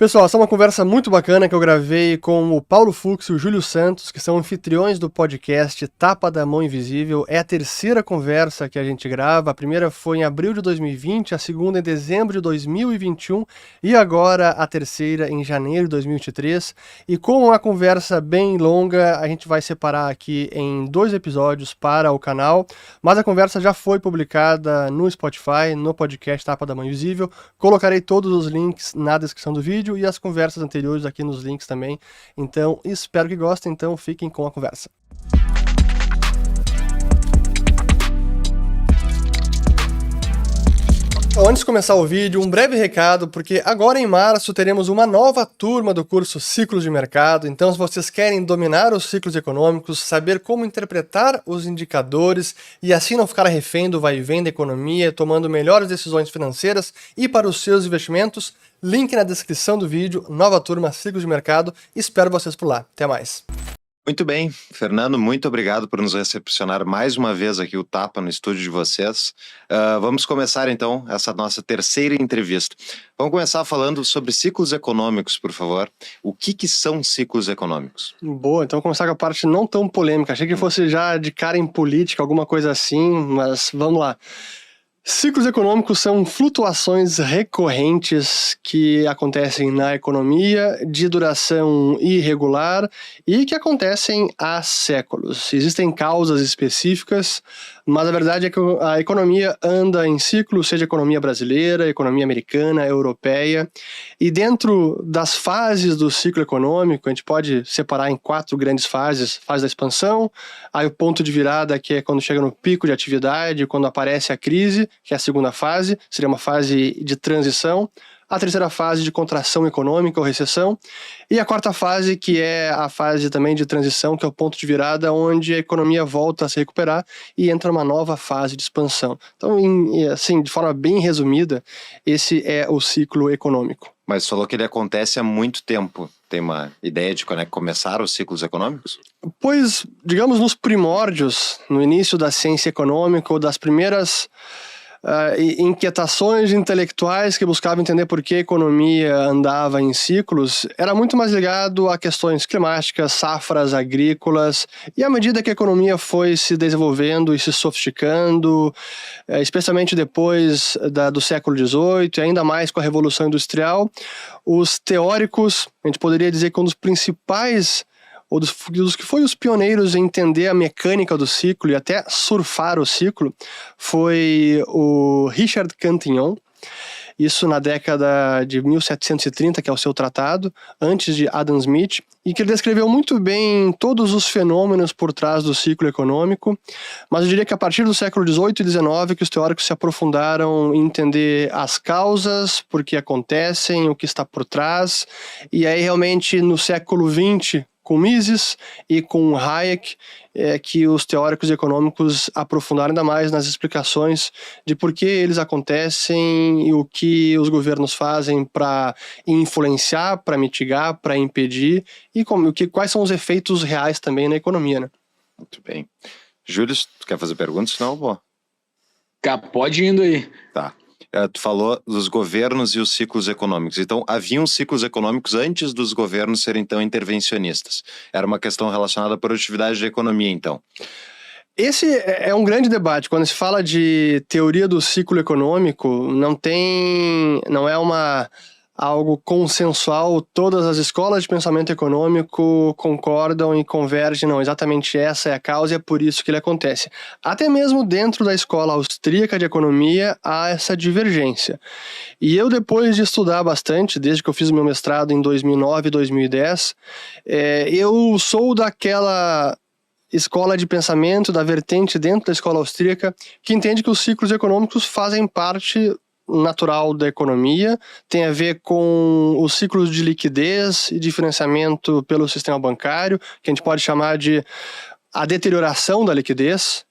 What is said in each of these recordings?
Pessoal, essa é uma conversa muito bacana que eu gravei com o Paulo Fux e o Júlio Santos, que são anfitriões do podcast Tapa da Mão Invisível. É a terceira conversa que a gente grava. A primeira foi em abril de 2020, a segunda em dezembro de 2021 e agora a terceira em janeiro de 2023. E com uma conversa bem longa, a gente vai separar aqui em 2 episódios para o canal, mas a conversa já foi publicada no Spotify, no podcast Tapa da Mão Invisível. Colocarei todos os links na descrição do vídeo e as conversas anteriores aqui nos links também. Então, espero que gostem, então fiquem com a conversa. Antes de começar o vídeo, um breve recado, porque agora em março teremos uma nova turma do curso Ciclos de Mercado. Então, se vocês querem dominar os ciclos econômicos, saber como interpretar os indicadores e assim não ficar refém do vai e vem da economia, tomando melhores decisões financeiras e para os seus investimentos, link na descrição do vídeo, nova turma Ciclos de Mercado. Espero vocês por lá. Até mais. Muito bem, Fernando, muito obrigado por nos recepcionar mais uma vez aqui o Tapa no estúdio de vocês. Vamos começar então essa nossa terceira entrevista. Vamos começar falando sobre ciclos econômicos, por favor. O que são ciclos econômicos? Boa, então vamos começar com a parte não tão polêmica. Achei que fosse já de cara em política, alguma coisa assim, mas vamos lá. Ciclos econômicos são flutuações recorrentes que acontecem na economia, de duração irregular e que acontecem há séculos. Existem causas específicas, mas a verdade é que a economia anda em ciclos, seja a economia brasileira, a economia americana, a europeia, e dentro das fases do ciclo econômico, a gente pode separar em 4 grandes fases: fase da expansão, aí o ponto de virada, que é quando chega no pico de atividade, quando aparece a crise, que é a segunda fase, seria uma fase de transição, a terceira fase de contração econômica ou recessão, e a quarta fase, que é a fase também de transição, que é o ponto de virada, onde a economia volta a se recuperar e entra uma nova fase de expansão. Então, assim, de forma bem resumida, esse é o ciclo econômico. Mas falou que ele acontece há muito tempo. Tem uma ideia de quando é que começaram os ciclos econômicos? Pois, digamos, nos primórdios, no início da ciência econômica, ou das primeiras inquietações intelectuais que buscavam entender por que a economia andava em ciclos, era muito mais ligado a questões climáticas, safras agrícolas, e à medida que a economia foi se desenvolvendo e se sofisticando, especialmente depois do século XVIII, e ainda mais com a Revolução Industrial, os teóricos, a gente poderia dizer que um dos principais ou dos que foi os pioneiros em entender a mecânica do ciclo e até surfar o ciclo, foi o Richard Cantillon, isso na década de 1730, que é o seu tratado, antes de Adam Smith, e que ele descreveu muito bem todos os fenômenos por trás do ciclo econômico, mas eu diria que a partir do século XVIII e XIX que os teóricos se aprofundaram em entender as causas, por que acontecem, o que está por trás, e aí realmente no século XX, com Mises e com Hayek, que os teóricos econômicos aprofundaram ainda mais nas explicações de por que eles acontecem e o que os governos fazem para influenciar, para mitigar, para impedir e quais são os efeitos reais também na economia, né? Muito bem. Júlio, tu quer fazer perguntas? Não, boa. Pode indo aí. Tá. Tu falou dos governos e os ciclos econômicos. Então, haviam ciclos econômicos antes dos governos serem tão intervencionistas. Era uma questão relacionada à produtividade da economia, então. Esse é um grande debate. Quando se fala de teoria do ciclo econômico, não é algo consensual, todas as escolas de pensamento econômico concordam e convergem, não, exatamente essa é a causa e é por isso que ele acontece. Até mesmo dentro da escola austríaca de economia há essa divergência. E eu, depois de estudar bastante, desde que eu fiz o meu mestrado em 2009 e 2010, eu sou daquela escola de pensamento, da vertente dentro da escola austríaca, que entende que os ciclos econômicos fazem parte natural da economia, tem a ver com os ciclos de liquidez e de financiamento pelo sistema bancário, que a gente pode chamar de a deterioração da liquidez.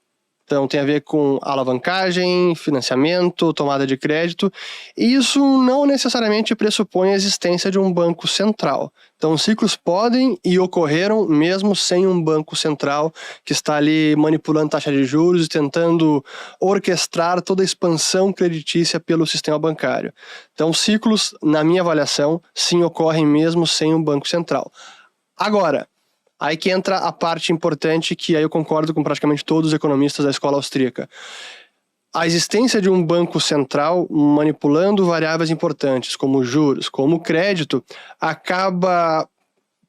Então, tem a ver com alavancagem, financiamento, tomada de crédito, e isso não necessariamente pressupõe a existência de um banco central. Então, os ciclos podem e ocorreram mesmo sem um banco central que está ali manipulando taxa de juros e tentando orquestrar toda a expansão creditícia pelo sistema bancário. Então, ciclos, na minha avaliação, sim, ocorrem mesmo sem um banco central. Agora, aí que entra a parte importante, que aí eu concordo com praticamente todos os economistas da escola austríaca. A existência de um banco central manipulando variáveis importantes, como juros, como crédito, acaba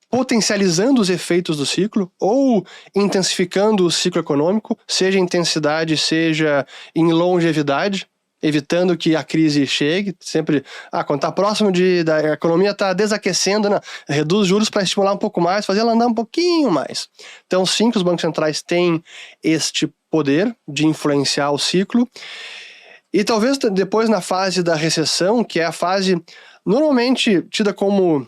potencializando os efeitos do ciclo ou intensificando o ciclo econômico, seja em intensidade, seja em longevidade, evitando que a crise chegue. Sempre, quando está próximo da economia está desaquecendo, né? Reduz os juros para estimular um pouco mais, fazer ela andar um pouquinho mais. Então, sim, que os bancos centrais têm este poder de influenciar o ciclo. E talvez depois, na fase da recessão, que é a fase normalmente tida como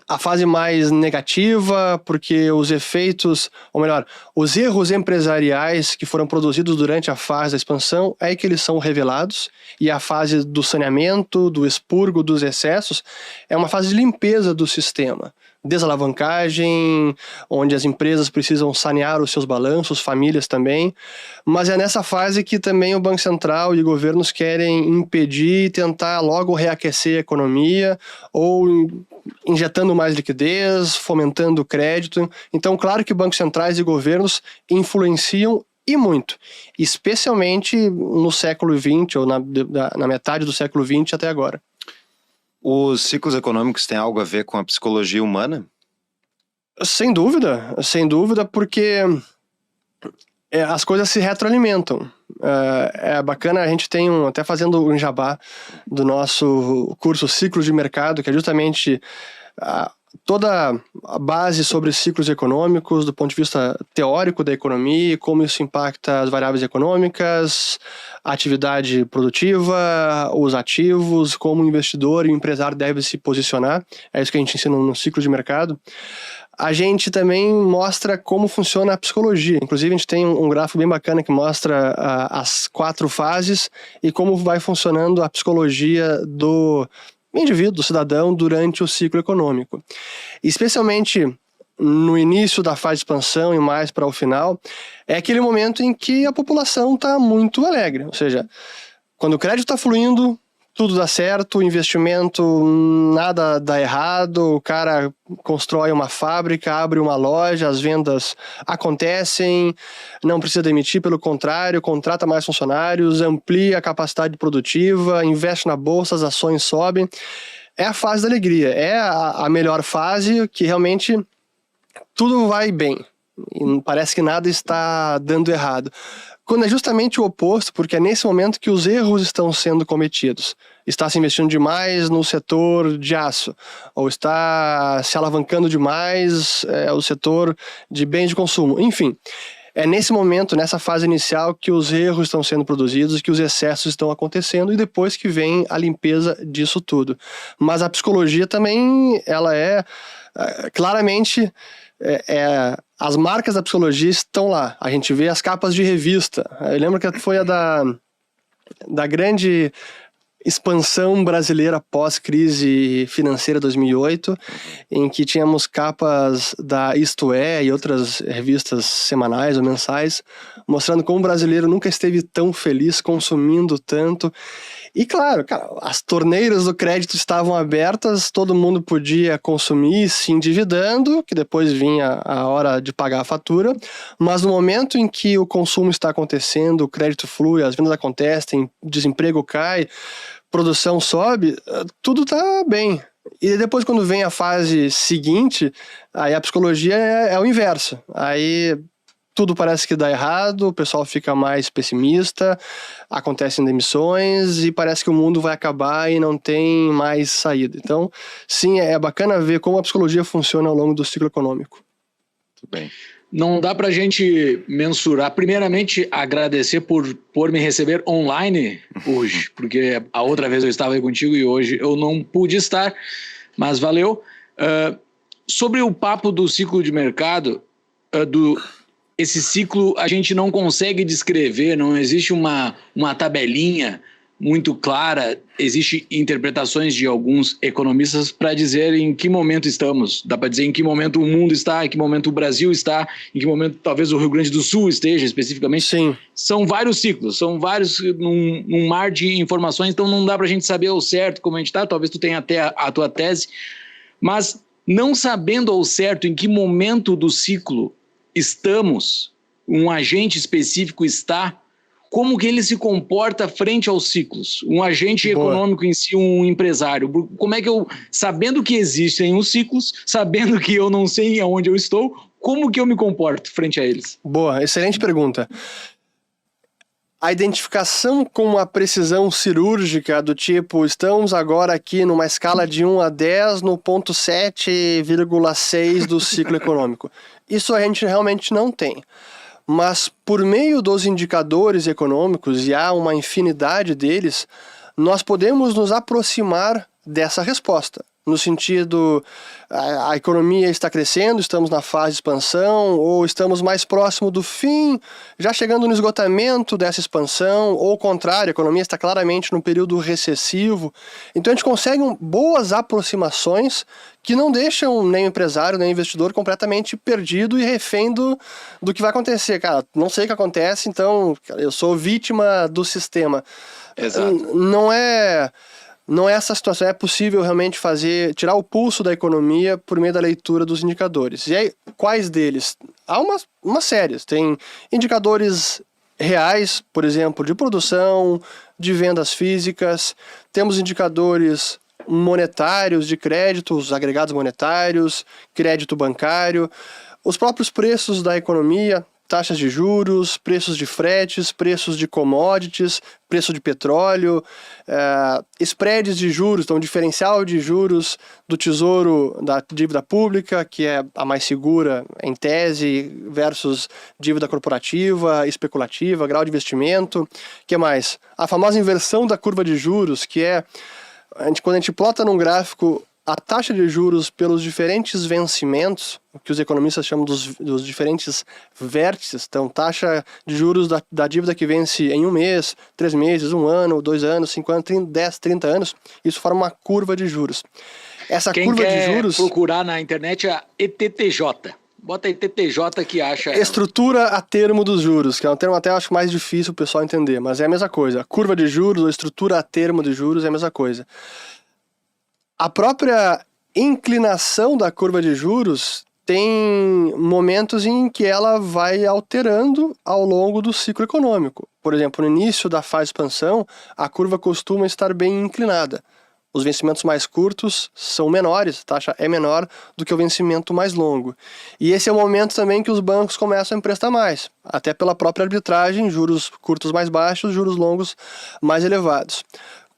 a fase mais negativa, porque os efeitos, ou melhor, os erros empresariais que foram produzidos durante a fase da expansão é que eles são revelados, e a fase do saneamento, do expurgo dos excessos, é uma fase de limpeza do sistema. Desalavancagem, onde as empresas precisam sanear os seus balanços, famílias também, mas é nessa fase que também o Banco Central e governos querem impedir e tentar logo reaquecer a economia, ou injetando mais liquidez, fomentando o crédito. Então, claro que bancos centrais e governos influenciam e muito, especialmente no século XX, ou na metade do século XX até agora. Os ciclos econômicos têm algo a ver com a psicologia humana? Sem dúvida, porque as coisas se retroalimentam. É bacana, a gente tem até fazendo um jabá do nosso curso Ciclos de Mercado, que é justamente toda a base sobre ciclos econômicos do ponto de vista teórico da economia, como isso impacta as variáveis econômicas, a atividade produtiva, os ativos, como o investidor e o empresário deve se posicionar. É isso que a gente ensina no ciclo de mercado. A gente também mostra como funciona a psicologia. Inclusive, a gente tem um gráfico bem bacana que mostra as 4 fases e como vai funcionando a psicologia do indivíduo, do cidadão, durante o ciclo econômico. Especialmente no início da fase de expansão e mais para o final, é aquele momento em que a população está muito alegre. Ou seja, quando o crédito está fluindo, tudo dá certo, o investimento, nada dá errado, o cara constrói uma fábrica, abre uma loja, as vendas acontecem, não precisa demitir, pelo contrário, contrata mais funcionários, amplia a capacidade produtiva, investe na bolsa, as ações sobem. É a fase da alegria, é a melhor fase, que realmente tudo vai bem e parece que nada está dando errado. Quando é justamente o oposto, porque é nesse momento que os erros estão sendo cometidos. Está se investindo demais no setor de aço, ou está se alavancando demais o setor de bens de consumo. Enfim, é nesse momento, nessa fase inicial, que os erros estão sendo produzidos, que os excessos estão acontecendo, e depois que vem a limpeza disso tudo. Mas a psicologia também, ela claramente... as marcas da psicologia estão lá. A gente vê as capas de revista. Eu lembro que foi a da grande expansão brasileira pós-crise financeira 2008, em que tínhamos capas da Isto É e outras revistas semanais ou mensais, mostrando como o brasileiro nunca esteve tão feliz, consumindo tanto. E claro, cara, as torneiras do crédito estavam abertas, todo mundo podia consumir se endividando, que depois vinha a hora de pagar a fatura, mas no momento em que o consumo está acontecendo, o crédito flui, as vendas acontecem, desemprego cai, produção sobe, tudo está bem. E depois, quando vem a fase seguinte, aí a psicologia é o inverso. Aí tudo parece que dá errado, o pessoal fica mais pessimista, acontecem demissões e parece que o mundo vai acabar e não tem mais saída. Então, sim, é bacana ver como a psicologia funciona ao longo do ciclo econômico. Muito bem. Não dá para a gente mensurar. Primeiramente, agradecer por me receber online hoje, porque a outra vez eu estava aí contigo e hoje eu não pude estar, mas valeu. Sobre o papo do ciclo de mercado, esse ciclo a gente não consegue descrever, não existe uma tabelinha muito clara, existem interpretações de alguns economistas para dizer em que momento estamos. Dá para dizer em que momento o mundo está, em que momento o Brasil está, em que momento talvez o Rio Grande do Sul esteja especificamente. Sim. São vários ciclos, são vários num mar de informações, então não dá para a gente saber ao certo como a gente está, talvez tu tenha até a tua tese, mas não sabendo ao certo em que momento do ciclo estamos, um agente específico está, como que ele se comporta frente aos ciclos? Um agente econômico em si, um empresário. Como é que eu, sabendo que existem os ciclos, sabendo que eu não sei aonde eu estou, como que eu me comporto frente a eles? Boa, excelente pergunta. A identificação com uma precisão cirúrgica do tipo, estamos agora aqui numa escala de 1 a 10 no ponto 7,6 do ciclo econômico. Isso a gente realmente não tem. Mas por meio dos indicadores econômicos, e há uma infinidade deles, nós podemos nos aproximar dessa resposta. No sentido, a economia está crescendo, estamos na fase de expansão, ou estamos mais próximo do fim, já chegando no esgotamento dessa expansão, ou ao contrário, a economia está claramente no período recessivo. Então a gente consegue boas aproximações que não deixam nem o empresário, nem o investidor completamente perdido e refém do que vai acontecer. Cara, não sei o que acontece, então eu sou vítima do sistema. Exato. Não é essa situação, é possível realmente tirar o pulso da economia por meio da leitura dos indicadores. E aí, quais deles? Há uma série. Tem indicadores reais, por exemplo, de produção, de vendas físicas, temos indicadores monetários de créditos, agregados monetários, crédito bancário, os próprios preços da economia, taxas de juros, preços de fretes, preços de commodities, preço de petróleo, spreads de juros, então diferencial de juros do tesouro da dívida pública, que é a mais segura em tese, versus dívida corporativa, especulativa, grau de investimento. O que mais? A famosa inversão da curva de juros, que é, quando a gente plota num gráfico a taxa de juros pelos diferentes vencimentos, o que os economistas chamam dos diferentes vértices, então taxa de juros da dívida que vence em 1 mês, 3 meses, 1 ano, 2 anos, 5 anos, 10, 30 anos, isso forma uma curva de juros. Essa Quem curva quer de juros... procurar na internet é a ETTJ. Bota ETTJ que acha... Estrutura a termo dos juros, que é um termo até acho mais difícil o pessoal entender, mas é a mesma coisa. A curva de juros ou estrutura a termo de juros é a mesma coisa. A própria inclinação da curva de juros tem momentos em que ela vai alterando ao longo do ciclo econômico. Por exemplo, no início da fase de expansão, a curva costuma estar bem inclinada. Os vencimentos mais curtos são menores, a taxa é menor do que o vencimento mais longo. E esse é o momento também que os bancos começam a emprestar mais, até pela própria arbitragem, juros curtos mais baixos, juros longos mais elevados.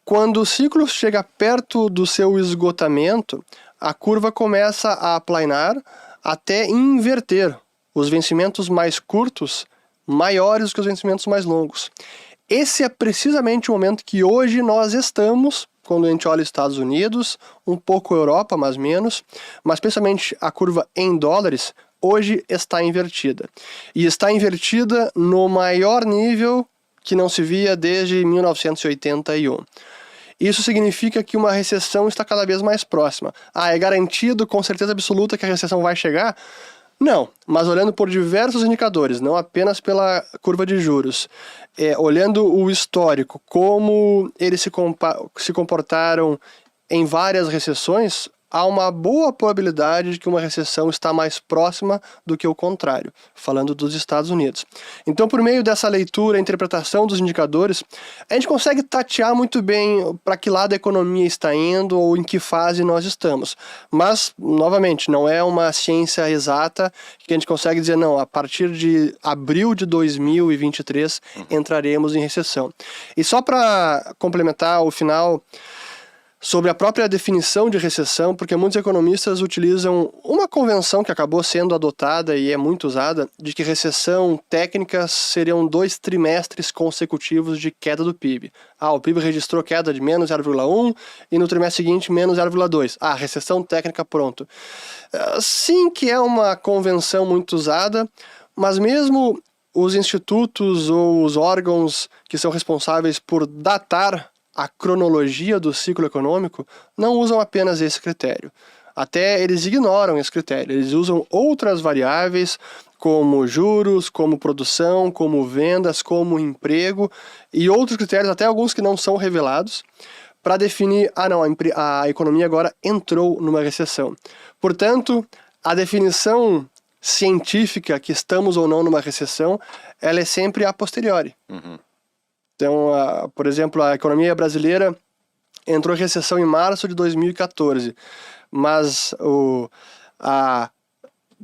Quando o ciclo chega perto do seu esgotamento, a curva começa a aplanar até inverter os vencimentos mais curtos maiores do que os vencimentos mais longos. Esse é precisamente o momento que hoje nós estamos, quando a gente olha Estados Unidos, um pouco Europa, mais menos, mas especialmente a curva em dólares, hoje está invertida. E está invertida no maior nível que não se via desde 1981. Isso significa que uma recessão está cada vez mais próxima. É garantido com certeza absoluta que a recessão vai chegar? Não, mas olhando por diversos indicadores, não apenas pela curva de juros, olhando o histórico, como eles se comportaram em várias recessões, há uma boa probabilidade de que uma recessão está mais próxima do que o contrário, falando dos Estados Unidos. Então, por meio dessa leitura, interpretação dos indicadores, a gente consegue tatear muito bem para que lado a economia está indo ou em que fase nós estamos. Mas, novamente, não é uma ciência exata que a gente consegue dizer, não, a partir de abril de 2023 entraremos em recessão. E só para complementar o final... sobre a própria definição de recessão, porque muitos economistas utilizam uma convenção que acabou sendo adotada e é muito usada, de que recessão técnica seriam 2 trimestres consecutivos de queda do PIB. O PIB registrou queda de menos 0,1 e no trimestre seguinte menos 0,2. Recessão técnica, pronto. Sim que é uma convenção muito usada, Mas mesmo os institutos ou os órgãos que são responsáveis por datar a cronologia do ciclo econômico não usam apenas esse critério. Até eles ignoram esse critério, eles usam outras variáveis como juros, como produção, como vendas, como emprego e outros critérios, até alguns que não são revelados, para definir, a economia agora entrou numa recessão. Portanto, a definição científica que estamos ou não numa recessão, ela é sempre a posteriori. Então, por exemplo, a economia brasileira entrou em recessão em março de 2014, mas a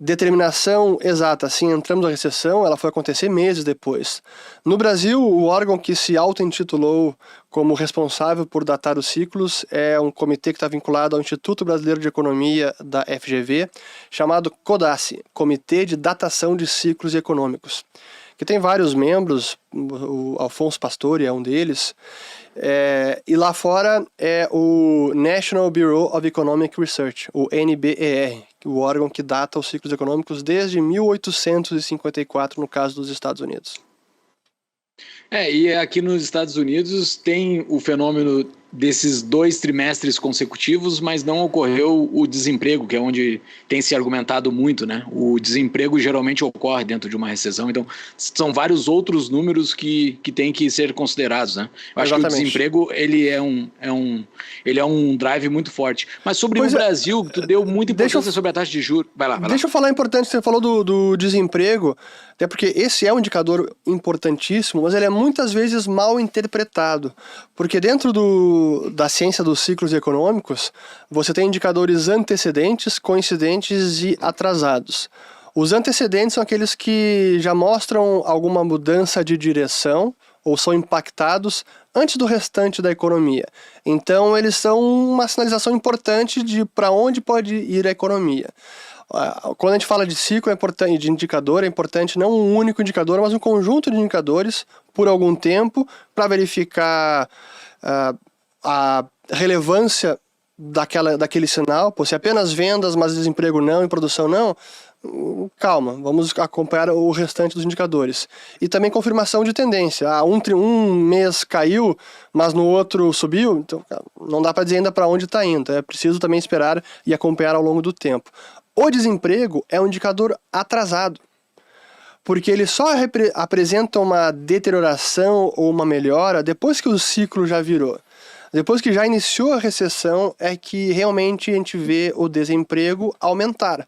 determinação exata, assim, entramos na recessão, ela foi acontecer meses depois. No Brasil, o órgão que se auto-intitulou como responsável por datar os ciclos é um comitê que está vinculado ao Instituto Brasileiro de Economia da FGV, chamado CODACE, Comitê de Datação de Ciclos Econômicos, que tem vários membros, o Alfonso Pastore é um deles, e lá fora é o National Bureau of Economic Research, o NBER, o órgão que data os ciclos econômicos desde 1854, no caso dos Estados Unidos. E aqui nos Estados Unidos tem o fenômeno desses 2 trimestres consecutivos, mas não ocorreu o desemprego, que é onde tem se argumentado muito, né? O desemprego geralmente ocorre dentro de uma recessão, então são vários outros números que têm que ser considerados, né? Eu acho que o desemprego ele é um drive muito forte. Mas sobre o Brasil, tu deu muita importância sobre a taxa de juros. Vai lá. Deixa eu falar importante, você falou do desemprego, até porque esse é um indicador importantíssimo, mas ele é muitas vezes mal interpretado, porque dentro da ciência dos ciclos econômicos, você tem indicadores antecedentes, coincidentes e atrasados. Os antecedentes são aqueles que já mostram alguma mudança de direção ou são impactados antes do restante da economia. Então, eles são uma sinalização importante de para onde pode ir a economia. Quando a gente fala de ciclo de indicador, é importante não um único indicador, mas um conjunto de indicadores por algum tempo para verificar a relevância daquele sinal. Se apenas vendas, mas desemprego não e produção não, calma, vamos acompanhar o restante dos indicadores. E também confirmação de tendência. Um mês caiu, mas no outro subiu, então não dá para dizer ainda para onde está indo. É preciso também esperar e acompanhar ao longo do tempo. O desemprego é um indicador atrasado, porque ele só apresenta uma deterioração ou uma melhora depois que o ciclo já virou. Depois que já iniciou a recessão é que realmente a gente vê o desemprego aumentar.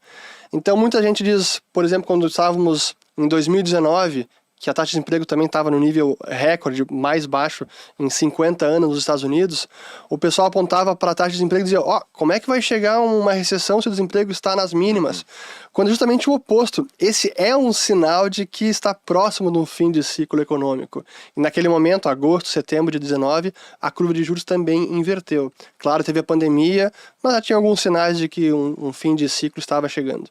Então muita gente diz, por exemplo, quando estávamos em 2019, que a taxa de desemprego também estava no nível recorde, mais baixo em 50 anos nos Estados Unidos, o pessoal apontava para a taxa de desemprego e dizia, como é que vai chegar uma recessão se o desemprego está nas mínimas? Quando é justamente o oposto. Esse é um sinal de que está próximo do fim de ciclo econômico. E naquele momento, agosto, setembro de 19, a curva de juros também inverteu. Claro, teve a pandemia, mas já tinha alguns sinais de que um fim de ciclo estava chegando.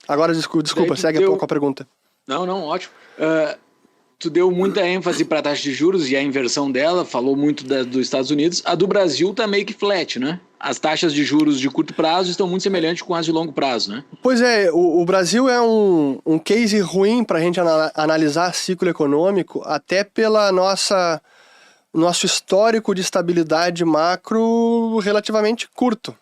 Agora, desculpa, segue com a pergunta. Não, ótimo. Tu deu muita ênfase para a taxa de juros e a inversão dela, falou muito dos Estados Unidos. A do Brasil tá meio que flat, né? As taxas de juros de curto prazo estão muito semelhantes com as de longo prazo, né? Pois é, o Brasil é um case ruim para a gente analisar ciclo econômico, até pela nosso histórico de estabilidade macro relativamente curto.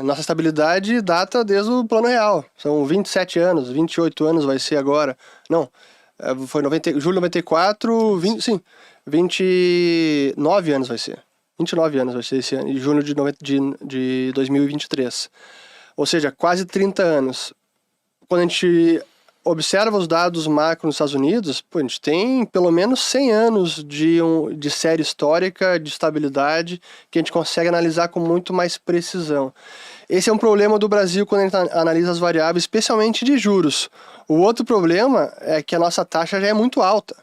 Nossa estabilidade data desde o Plano Real. São 27 anos, 28 anos vai ser agora. Não, foi julho de 94, 29 anos vai ser. 29 anos vai ser esse ano, em junho de 2023. Ou seja, quase 30 anos. Quando a gente observa os dados macro nos Estados Unidos, a gente tem pelo menos 100 anos de série histórica, de estabilidade, que a gente consegue analisar com muito mais precisão. Esse é um problema do Brasil quando a gente analisa as variáveis, especialmente de juros. O outro problema é que a nossa taxa já é muito alta.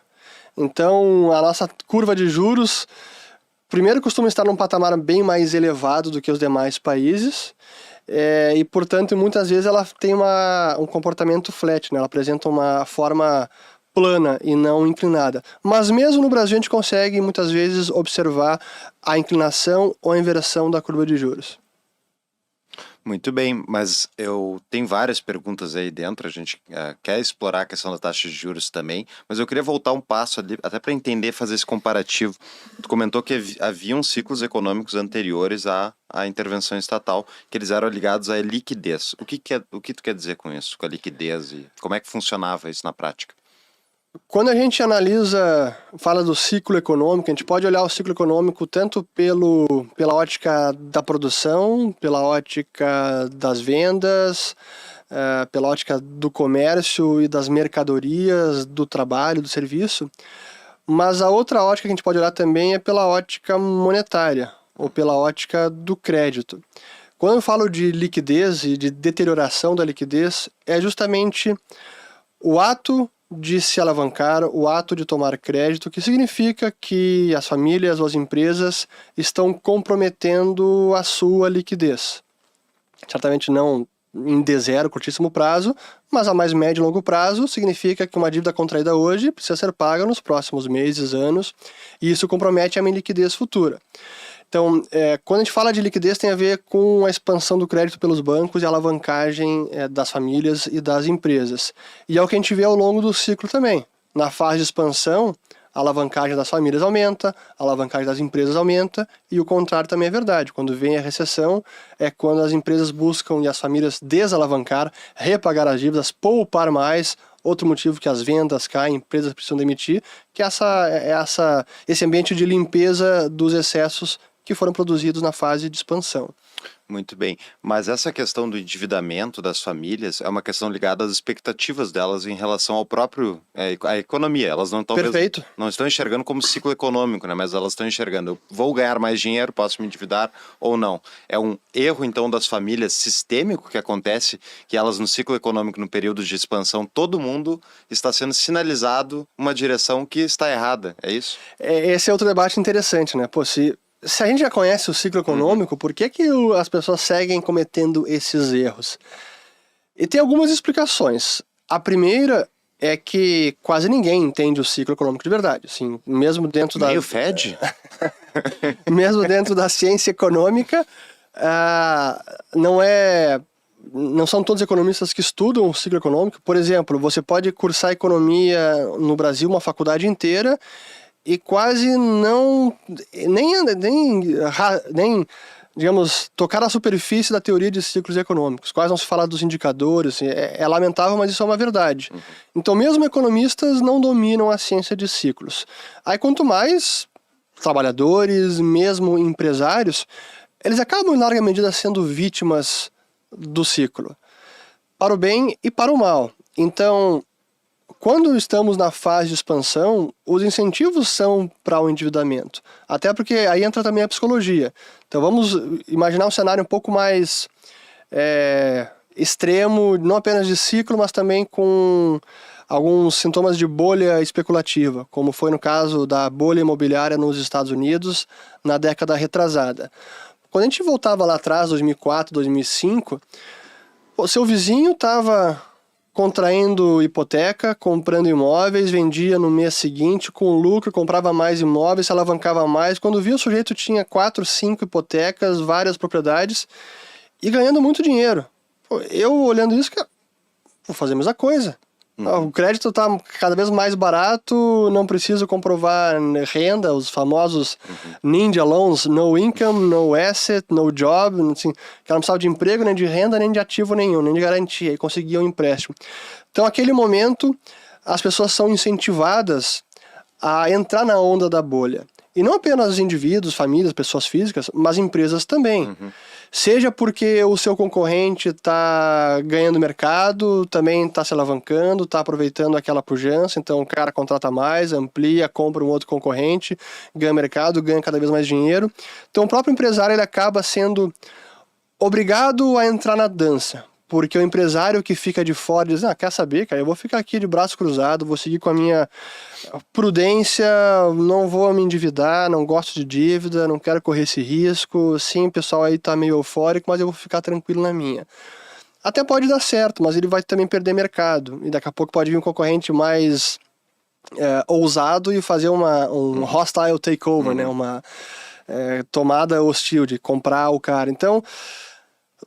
Então, a nossa curva de juros, primeiro, costuma estar num patamar bem mais elevado do que os demais países, e, portanto, muitas vezes ela tem um comportamento flat, né? Ela apresenta uma forma plana e não inclinada. Mas mesmo no Brasil a gente consegue, muitas vezes, observar a inclinação ou a inversão da curva de juros. Muito bem, mas eu tenho várias perguntas aí dentro, a gente quer explorar a questão da taxa de juros também, mas eu queria voltar um passo ali, até para entender, fazer esse comparativo. Tu comentou que haviam ciclos econômicos anteriores à intervenção estatal, que eles eram ligados à liquidez. O que tu quer dizer com isso, com a liquidez, e como é que funcionava isso na prática? Quando a gente fala do ciclo econômico, a gente pode olhar o ciclo econômico tanto pela ótica da produção, pela ótica das vendas, pela ótica do comércio e das mercadorias, do trabalho, do serviço. Mas a outra ótica que a gente pode olhar também é pela ótica monetária, ou pela ótica do crédito. Quando eu falo de liquidez e de deterioração da liquidez, é justamente o ato de se alavancar, o ato de tomar crédito, que significa que as famílias ou as empresas estão comprometendo a sua liquidez. Certamente não em D0, curtíssimo prazo, mas a mais médio e longo prazo significa que uma dívida contraída hoje precisa ser paga nos próximos meses, anos, e isso compromete a minha liquidez futura. Então, quando a gente fala de liquidez, tem a ver com a expansão do crédito pelos bancos e a alavancagem das famílias e das empresas. E é o que a gente vê ao longo do ciclo também. Na fase de expansão, a alavancagem das famílias aumenta, a alavancagem das empresas aumenta, e o contrário também é verdade. Quando vem a recessão, é quando as empresas buscam e as famílias desalavancar, repagar as dívidas, poupar mais. Outro motivo que as vendas caem, empresas precisam demitir, que é esse ambiente de limpeza dos excessos que foram produzidos na fase de expansão. Muito bem, mas essa questão do endividamento das famílias é uma questão ligada às expectativas delas em relação ao próprio, à economia. Elas não estão enxergando como ciclo econômico, né? Mas elas estão enxergando, eu vou ganhar mais dinheiro, posso me endividar ou não. É um erro, então, das famílias sistêmico que acontece, que elas no ciclo econômico, no período de expansão, todo mundo está sendo sinalizado uma direção que está errada, é isso? Esse é outro debate interessante, né? Pô, se a gente já conhece o ciclo econômico, por que as pessoas seguem cometendo esses erros? E tem algumas explicações. A primeira é que quase ninguém entende o ciclo econômico de verdade. Assim, mesmo dentro Meio Fed? Mesmo dentro da ciência econômica, não são todos economistas que estudam o ciclo econômico. Por exemplo, você pode cursar economia no Brasil uma faculdade inteira e quase nem digamos, tocar a superfície da teoria de ciclos econômicos. Quase não se fala dos indicadores. Assim, é lamentável, mas isso é uma verdade. Então, mesmo economistas não dominam a ciência de ciclos. Aí, quanto mais trabalhadores, mesmo empresários, eles acabam, em larga medida, sendo vítimas do ciclo, para o bem e para o mal. Então, quando estamos na fase de expansão, os incentivos são para o endividamento. Até porque aí entra também a psicologia. Então vamos imaginar um cenário um pouco mais extremo, não apenas de ciclo, mas também com alguns sintomas de bolha especulativa, como foi no caso da bolha imobiliária nos Estados Unidos na década retrasada. Quando a gente voltava lá atrás, 2004, 2005, o seu vizinho estava contraindo hipoteca, comprando imóveis, vendia no mês seguinte com lucro, comprava mais imóveis, se alavancava mais. Quando via, o sujeito tinha 4, 5 hipotecas, várias propriedades e ganhando muito dinheiro. Eu olhando isso, vou fazer a mesma coisa. O crédito está cada vez mais barato, não preciso comprovar renda, os famosos ninja loans, no income, no asset, no job, assim, que não precisava de emprego, nem de renda, nem de ativo nenhum, nem de garantia, e conseguia um empréstimo. Então, naquele momento, as pessoas são incentivadas a entrar na onda da bolha. E não apenas os indivíduos, famílias, pessoas físicas, mas empresas também. Seja porque o seu concorrente está ganhando mercado, também está se alavancando, está aproveitando aquela pujança, então o cara contrata mais, amplia, compra um outro concorrente, ganha mercado, ganha cada vez mais dinheiro. Então o próprio empresário ele acaba sendo obrigado a entrar na dança. Porque o empresário que fica de fora diz, quer saber, cara, eu vou ficar aqui de braço cruzado, vou seguir com a minha prudência, não vou me endividar, não gosto de dívida, não quero correr esse risco. Sim, o pessoal aí tá meio eufórico, mas eu vou ficar tranquilo na minha. Até pode dar certo, mas ele vai também perder mercado. E daqui a pouco pode vir um concorrente mais ousado e fazer um hostile takeover, né? Uma tomada hostil de comprar o cara. Então,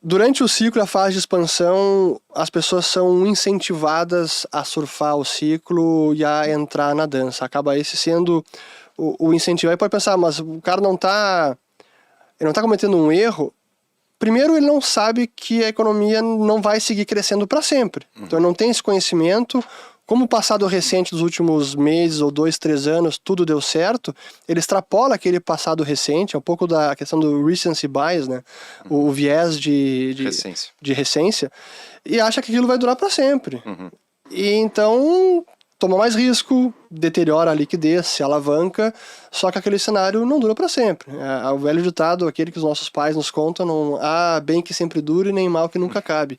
Durante o ciclo, a fase de expansão, as pessoas são incentivadas a surfar o ciclo e a entrar na dança. Acaba esse sendo o incentivo. Aí pode pensar, mas o cara ele não tá cometendo um erro. Primeiro, ele não sabe que a economia não vai seguir crescendo para sempre. Então, ele não tem esse conhecimento. Como o passado recente dos últimos meses ou 2, 3 anos, tudo deu certo, ele extrapola aquele passado recente, é um pouco da questão do recency bias, né? O viés de recência, e acha que aquilo vai durar para sempre. E então toma mais risco, deteriora a liquidez, se alavanca, só que aquele cenário não dura para sempre. É o velho ditado, aquele que os nossos pais nos contam, não há bem que sempre dure, nem mal que nunca acabe.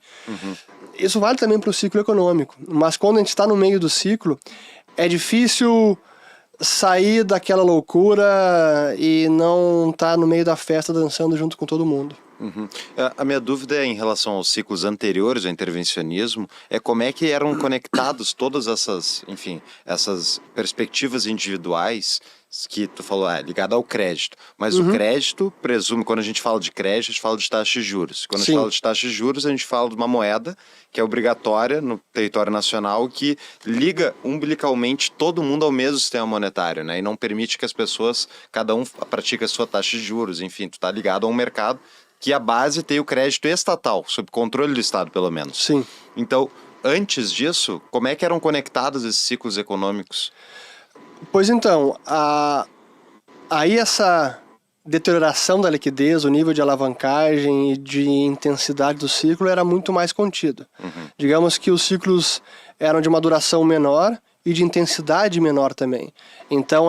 Isso vale também para o ciclo econômico, mas quando a gente está no meio do ciclo, é difícil sair daquela loucura e não estar no meio da festa dançando junto com todo mundo. A minha dúvida em relação aos ciclos anteriores ao intervencionismo é como é que eram conectados todas essas, enfim, essas perspectivas individuais que tu falou, ligado ao crédito. Mas o crédito presume, quando a gente fala de crédito, a gente fala de taxa de juros. Quando a gente fala de taxa de juros, a gente fala de uma moeda que é obrigatória no território nacional, que liga umbilicalmente todo mundo ao mesmo sistema monetário, né? E não permite que as pessoas, cada um pratique a sua taxa de juros. Enfim, tu tá ligado a um mercado que a base tem o crédito estatal, sob controle do Estado, pelo menos. Sim. Então, antes disso, como é que eram conectados esses ciclos econômicos? Pois então, aí essa deterioração da liquidez, o nível de alavancagem e de intensidade do ciclo era muito mais contido. Digamos que os ciclos eram de uma duração menor e de intensidade menor também. Então,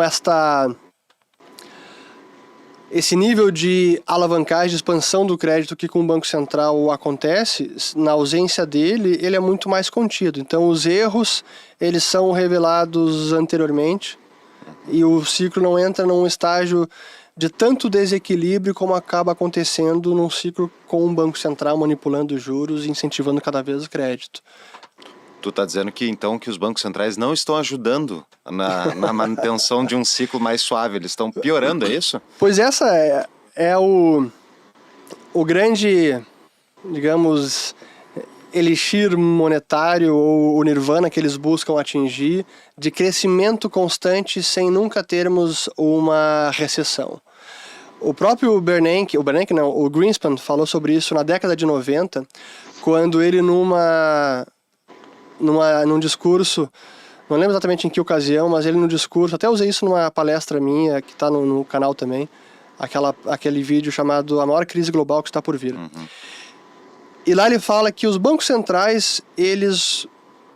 esse nível de alavancagem, de expansão do crédito que com o Banco Central acontece, na ausência dele, ele é muito mais contido. Então, os erros, eles são revelados anteriormente e o ciclo não entra num estágio de tanto desequilíbrio como acaba acontecendo num ciclo com o Banco Central manipulando os juros e incentivando cada vez o crédito. Tu está dizendo que então que os bancos centrais não estão ajudando na manutenção de um ciclo mais suave, eles estão piorando, é isso? Pois essa é o grande, digamos, elixir monetário ou o nirvana que eles buscam atingir de crescimento constante sem nunca termos uma recessão. O próprio Bernanke, o Greenspan falou sobre isso na década de 90, quando ele num discurso, não lembro exatamente em que ocasião, mas ele no discurso, até usei isso numa palestra minha, que está no canal também, aquele vídeo chamado A Maior Crise Global que Está por Vir. E lá ele fala que os bancos centrais, eles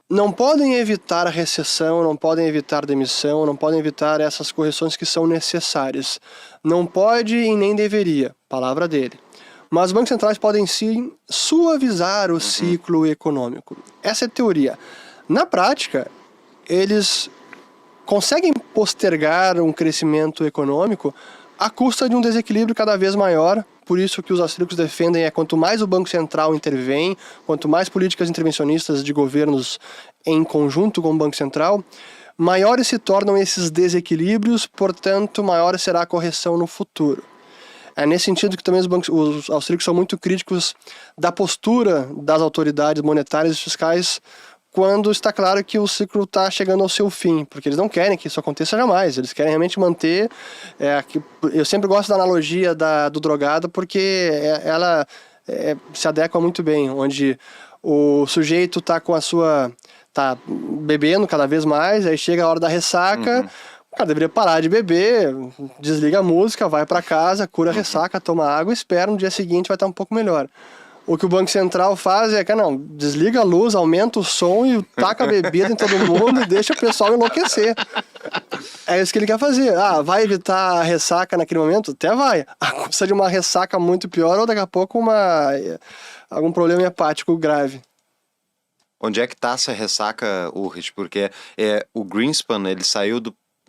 não podem evitar a recessão, não podem evitar demissão, não podem evitar essas correções que são necessárias. Não pode e nem deveria, palavra dele. Mas os bancos centrais podem sim suavizar o ciclo econômico. Essa é a teoria. Na prática, eles conseguem postergar um crescimento econômico à custa de um desequilíbrio cada vez maior. Por isso que os austríacos defendem quanto mais o Banco Central intervém, quanto mais políticas intervencionistas de governos em conjunto com o Banco Central, maiores se tornam esses desequilíbrios, portanto, maior será a correção no futuro. É nesse sentido que também os austríacos são muito críticos da postura das autoridades monetárias e fiscais quando está claro que o ciclo está chegando ao seu fim, porque eles não querem que isso aconteça jamais, eles querem realmente manter... eu sempre gosto da analogia do drogado, porque ela se adequa muito bem, onde o sujeito está tá bebendo cada vez mais, aí chega a hora da ressaca... O cara deveria parar de beber, desliga a música, vai para casa, cura a ressaca, toma água e espera, no dia seguinte vai estar um pouco melhor. O que o Banco Central faz desliga a luz, aumenta o som e taca a bebida em todo mundo e deixa o pessoal enlouquecer. É isso que ele quer fazer. Vai evitar a ressaca naquele momento? Até vai. A custa de uma ressaca muito pior ou daqui a pouco algum problema hepático grave. Onde é que está essa ressaca, Ulrich? Porque o Greenspan, ele saiu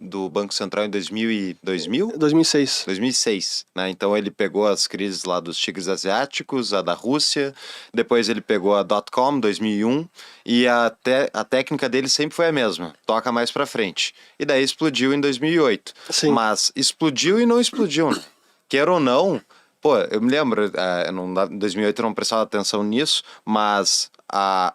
do Banco Central em 2006, né? Então ele pegou as crises lá dos tigres asiáticos, a da Rússia, depois ele pegou a .com, 2001, e a técnica dele sempre foi a mesma, toca mais pra frente. E daí explodiu em 2008. Sim. Mas explodiu e não explodiu, né? Quer ou não, Pô, eu me lembro, em 2008 eu não prestava atenção nisso, mas a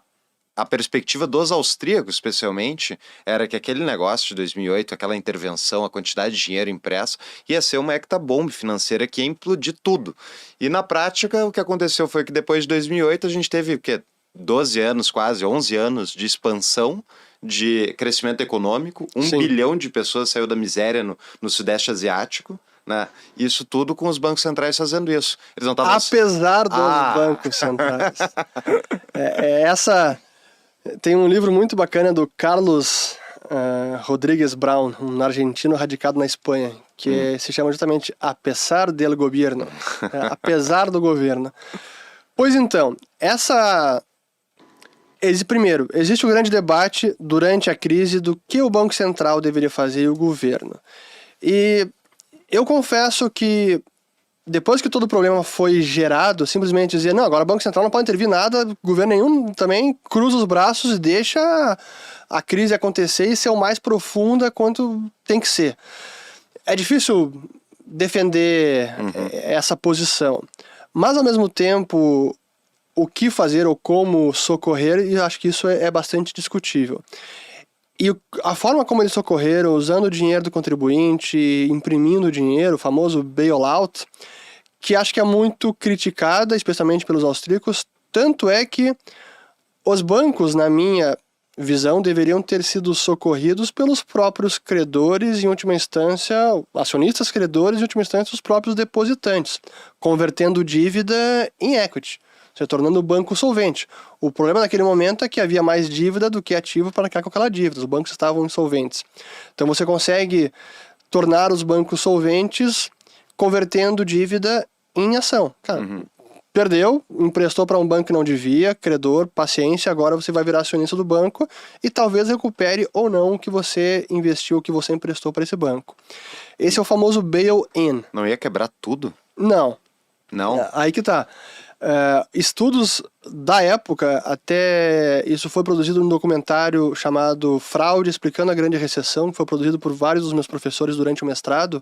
perspectiva dos austríacos, especialmente, era que aquele negócio de 2008, aquela intervenção, a quantidade de dinheiro impresso, ia ser uma hectabomba financeira que ia implodir tudo. E na prática, o que aconteceu foi que depois de 2008 a gente teve, 12 anos, quase 11 anos de expansão, de crescimento econômico, 1 bilhão de pessoas saiu da miséria no Sudeste Asiático, né? Isso tudo com os bancos centrais fazendo isso. Eles não tavam... Apesar dos bancos centrais. Tem um livro muito bacana do Carlos Rodrigues Brown, um argentino radicado na Espanha, que se chama justamente Apesar del Gobierno. Apesar do governo. Pois então, primeiro, existe um grande debate durante a crise do que o Banco Central deveria fazer e o governo. E eu confesso que depois que todo o problema foi gerado, simplesmente dizer, não, agora o Banco Central não pode intervir nada, governo nenhum também cruza os braços e deixa a crise acontecer e ser o mais profunda quanto tem que ser. É difícil defender essa posição, mas ao mesmo tempo, o que fazer ou como socorrer, e eu acho que isso é bastante discutível. E a forma como eles socorreram, usando o dinheiro do contribuinte, imprimindo dinheiro, o famoso bailout, que acho que é muito criticada, especialmente pelos austríacos, tanto é que os bancos, na minha visão, deveriam ter sido socorridos pelos próprios credores, em última instância, acionistas credores, em última instância, os próprios depositantes, convertendo dívida em equity, se tornando o banco solvente. O problema naquele momento é que havia mais dívida do que ativo para arcar com aquela dívida. Os bancos estavam insolventes. Então você consegue tornar os bancos solventes convertendo dívida em ação. Cara, perdeu, emprestou para um banco que não devia, credor, paciência, agora você vai virar acionista do banco e talvez recupere ou não o que você investiu, o que você emprestou para esse banco. Esse é o famoso bail-in. Não ia quebrar tudo? Não. Não? Aí que tá. Estudos da época, até isso foi produzido num documentário chamado Fraude, Explicando a Grande Recessão, que foi produzido por vários dos meus professores durante o mestrado,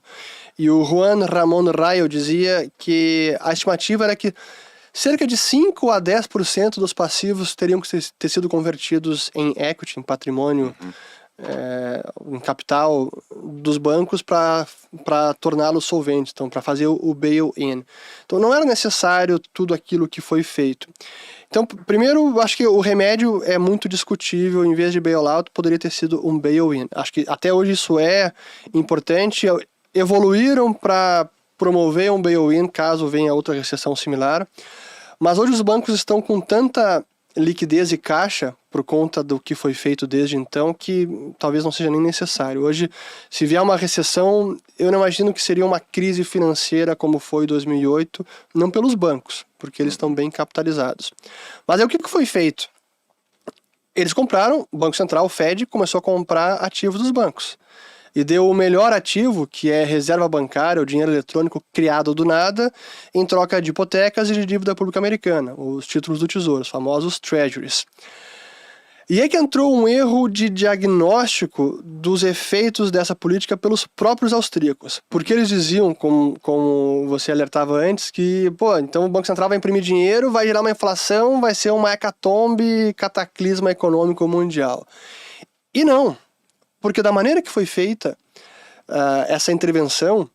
e o Juan Ramón Rayo dizia que a estimativa era que cerca de 5 a 10% dos passivos teriam que ter sido convertidos em equity, em patrimônio, em capital dos bancos para torná-los solventes, então para fazer o bail-in. Então não era necessário tudo aquilo que foi feito. Então, primeiro, acho que o remédio é muito discutível. Em vez de bailout, poderia ter sido um bail-in. Acho que até hoje isso é importante. Evoluíram para promover um bail-in caso venha outra recessão similar. Mas hoje os bancos estão com tanta liquidez e caixa por conta do que foi feito desde então que talvez não seja nem necessário. Hoje, se vier uma recessão, eu não imagino que seria uma crise financeira como foi em 2008, não pelos bancos, porque eles estão bem capitalizados. Mas o que foi feito? Eles compraram, o Banco Central, o Fed, começou a comprar ativos dos bancos. E deu o melhor ativo, que é reserva bancária, o dinheiro eletrônico criado do nada, em troca de hipotecas e de dívida pública americana, os títulos do Tesouro, os famosos treasuries. E é que entrou um erro de diagnóstico dos efeitos dessa política pelos próprios austríacos. Porque eles diziam, como você alertava antes, que, então o Banco Central vai imprimir dinheiro, vai gerar uma inflação, vai ser uma hecatombe, cataclisma econômico mundial. E não. Porque da maneira que foi feita essa intervenção,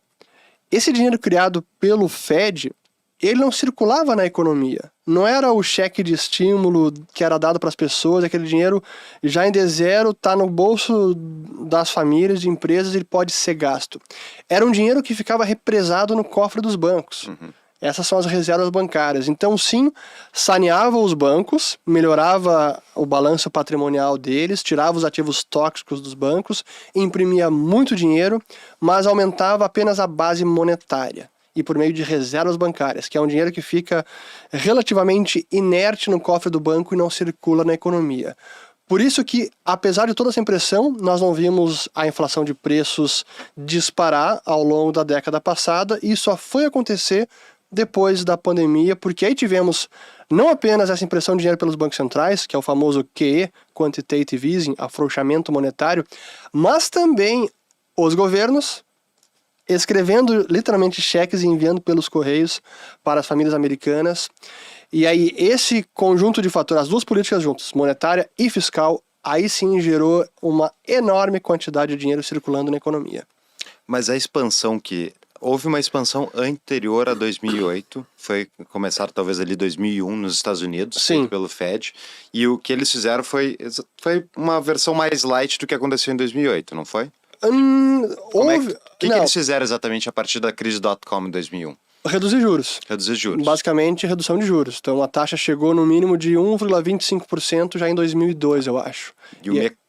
esse dinheiro criado pelo Fed, ele não circulava na economia. Não era o cheque de estímulo que era dado para as pessoas, aquele dinheiro já em D0 está no bolso das famílias, de empresas, ele pode ser gasto. Era um dinheiro que ficava represado no cofre dos bancos. Essas são as reservas bancárias. Então, sim, saneava os bancos, melhorava o balanço patrimonial deles, tirava os ativos tóxicos dos bancos, imprimia muito dinheiro, mas aumentava apenas a base monetária. E por meio de reservas bancárias, que é um dinheiro que fica relativamente inerte no cofre do banco e não circula na economia. Por isso que, apesar de toda essa impressão, nós não vimos a inflação de preços disparar ao longo da década passada, e isso só foi acontecer depois da pandemia, porque aí tivemos não apenas essa impressão de dinheiro pelos bancos centrais, que é o famoso QE, Quantitative Easing, afrouxamento monetário, mas também os governos escrevendo literalmente cheques e enviando pelos correios para as famílias americanas. E aí esse conjunto de fatores, as duas políticas juntas, monetária e fiscal, aí sim gerou uma enorme quantidade de dinheiro circulando na economia. Mas a expansão houve uma expansão anterior a 2008, foi começar talvez ali 2001 nos Estados Unidos, feito pelo Fed, e o que eles fizeram foi uma versão mais light do que aconteceu em 2008, não foi? O que eles fizeram exatamente a partir da crise .com em 2001? Reduzir juros. Reduzir juros. Basicamente, redução de juros. Então, a taxa chegou no mínimo de 1,25% já em 2002, eu acho.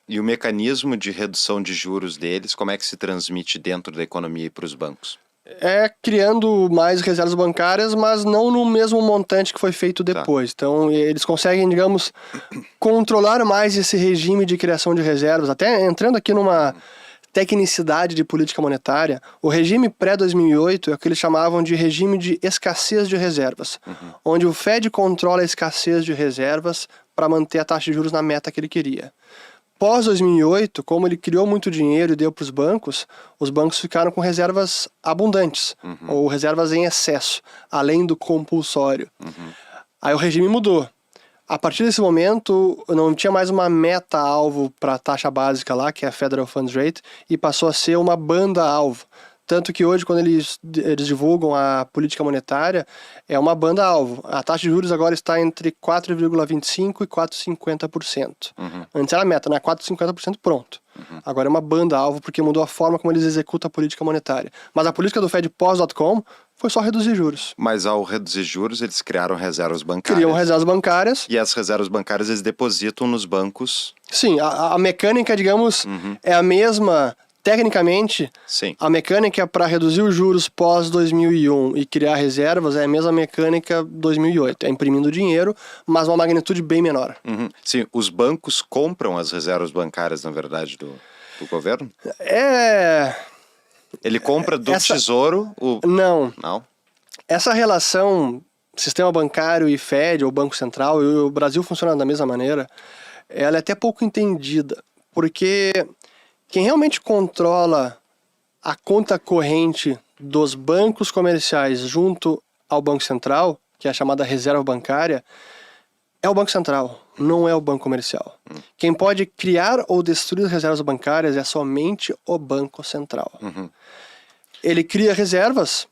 E o mecanismo de redução de juros deles, como é que se transmite dentro da economia e para os bancos? É criando mais reservas bancárias, mas não no mesmo montante que foi feito depois. Tá. Então, eles conseguem, digamos, controlar mais esse regime de criação de reservas. Até entrando aqui numa tecnicidade de política monetária, o regime pré-2008 é o que eles chamavam de regime de escassez de reservas, onde o Fed controla a escassez de reservas para manter a taxa de juros na meta que ele queria. Pós-2008, como ele criou muito dinheiro e deu para os bancos ficaram com reservas abundantes, ou reservas em excesso, além do compulsório. Aí o regime mudou. A partir desse momento, não tinha mais uma meta-alvo para a taxa básica lá, que é a Federal Funds Rate, e passou a ser uma banda-alvo. Tanto que hoje, quando eles divulgam a política monetária, é uma banda-alvo. A taxa de juros agora está entre 4,25% e 4,50%. Antes era a meta, né? 4,50% pronto. Agora é uma banda-alvo porque mudou a forma como eles executam a política monetária. Mas a política do Fed pós.com foi só reduzir juros. Mas ao reduzir juros, eles criaram reservas bancárias. Criam reservas bancárias. E as reservas bancárias eles depositam nos bancos. Sim, a mecânica, digamos, é a mesma. Tecnicamente, sim, a mecânica para reduzir os juros pós-2001 e criar reservas é a mesma mecânica 2008. É imprimindo dinheiro, mas uma magnitude bem menor. Sim, os bancos compram as reservas bancárias, na verdade, do governo? Ele compra do Tesouro? Não. Não? Essa relação sistema bancário e Fed, ou Banco Central, e o Brasil funciona da mesma maneira, ela é até pouco entendida, porque quem realmente controla a conta corrente dos bancos comerciais junto ao Banco Central, que é a chamada reserva bancária, é o Banco Central, não é o Banco Comercial. Quem pode criar ou destruir as reservas bancárias é somente o Banco Central. Ele cria reservas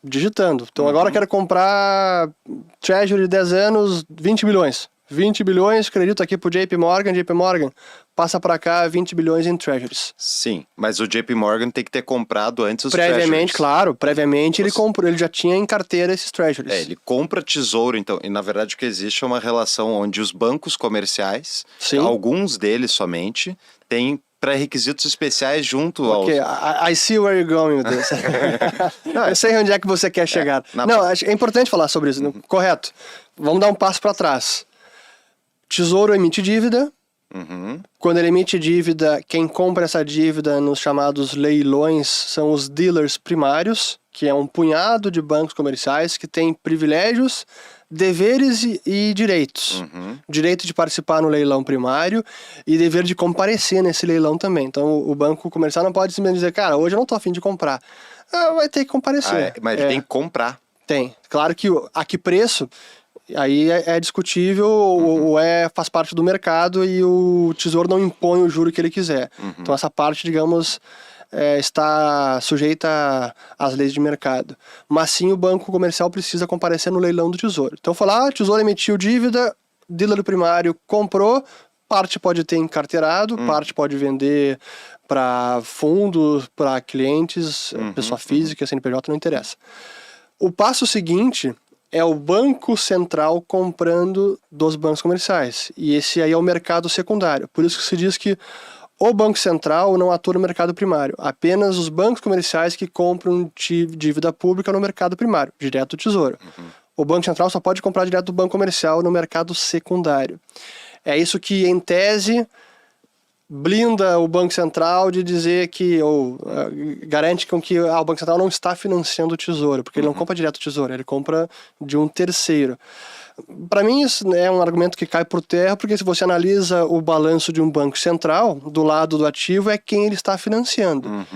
digitando. Então agora eu quero comprar Treasury de 10 anos, 20 bilhões. 20 bilhões, acredito aqui pro JP Morgan, passa para cá 20 bilhões em Treasuries. Sim, mas o JP Morgan tem que ter comprado antes os Treasuries. Previamente ele comprou, ele já tinha em carteira esses Treasuries. Ele compra tesouro, então, e na verdade o que existe é uma relação onde os bancos comerciais, alguns deles somente, têm pré-requisitos especiais junto aos... I see where you're going with this. Eu sei onde é que você quer chegar. É importante falar sobre isso, correto. Vamos dar um passo para trás. Tesouro emite dívida. Quando ele emite dívida, quem compra essa dívida nos chamados leilões são os dealers primários, que é um punhado de bancos comerciais que tem privilégios, deveres e direitos. Direito de participar no leilão primário e dever de comparecer nesse leilão também. Então o banco comercial não pode simplesmente dizer, cara, hoje eu não tô a fim de comprar. Vai ter que comparecer. Mas ele tem que comprar. Tem. Claro que a que preço... Aí é discutível ou faz parte do mercado e o Tesouro não impõe o juro que ele quiser. Então essa parte, digamos, está sujeita às leis de mercado. Mas sim o banco comercial precisa comparecer no leilão do Tesouro. Então falar, Tesouro emitiu dívida, dealer primário comprou, parte pode ter encarteirado, parte pode vender para fundos, para clientes, pessoa física, CNPJ, não interessa. O passo seguinte é o Banco Central comprando dos bancos comerciais. E esse aí é o mercado secundário. Por isso que se diz que o Banco Central não atua no mercado primário. Apenas os bancos comerciais que compram dívida pública no mercado primário, direto do Tesouro. O Banco Central só pode comprar direto do banco comercial no mercado secundário. É isso que, em tese, blinda o Banco Central de dizer que, ou garante com que o Banco Central não está financiando o Tesouro, porque ele não compra direto do Tesouro, ele compra de um terceiro. Para mim isso é um argumento que cai por terra, porque se você analisa o balanço de um banco central, do lado do ativo é quem ele está financiando.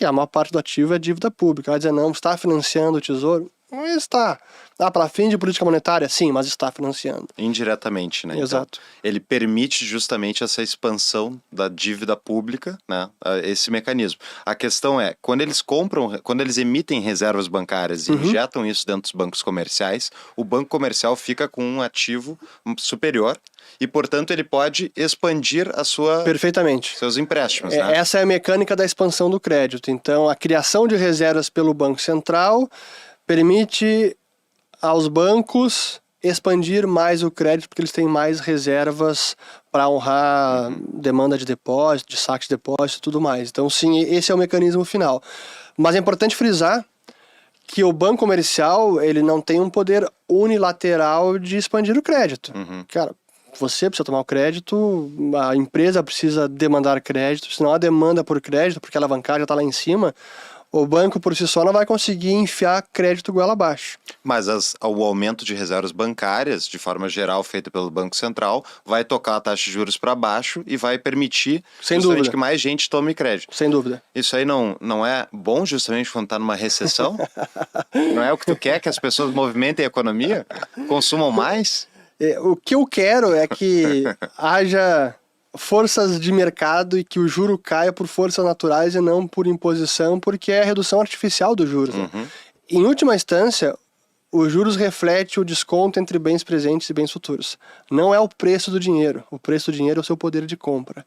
e a maior parte do ativo é dívida pública. Vai dizer, não, está financiando o Tesouro? Não está. Para fim de política monetária, sim, mas está financiando. Indiretamente, né? Exato. Então, ele permite justamente essa expansão da dívida pública, né? Esse mecanismo. A questão é, quando eles emitem reservas bancárias e injetam isso dentro dos bancos comerciais, o banco comercial fica com um ativo superior e, portanto, ele pode expandir Perfeitamente. seus empréstimos, né? Essa é a mecânica da expansão do crédito. Então, a criação de reservas pelo Banco Central permite aos bancos expandir mais o crédito, porque eles têm mais reservas para honrar demanda de depósito, de saque de depósito e tudo mais. Então, sim, esse é o mecanismo final. Mas é importante frisar que o banco comercial ele não tem um poder unilateral de expandir o crédito. Cara, você precisa tomar o crédito, a empresa precisa demandar crédito, senão a demanda por crédito, porque a alavancagem está lá em cima, o banco por si só não vai conseguir enfiar crédito goela abaixo. Mas o aumento de reservas bancárias, de forma geral, feita pelo Banco Central, vai tocar a taxa de juros para baixo e vai permitir justamente que mais gente tome crédito. Sem dúvida. Isso aí não é bom justamente quando está numa recessão? Não é o que tu quer, que as pessoas movimentem a economia? Consumam mais? O que eu quero é que haja forças de mercado e que o juro caia por forças naturais e não por imposição, porque é a redução artificial dos juros. Né? Em última instância, os juros reflete o desconto entre bens presentes e bens futuros. Não é o preço do dinheiro. O preço do dinheiro é o seu poder de compra.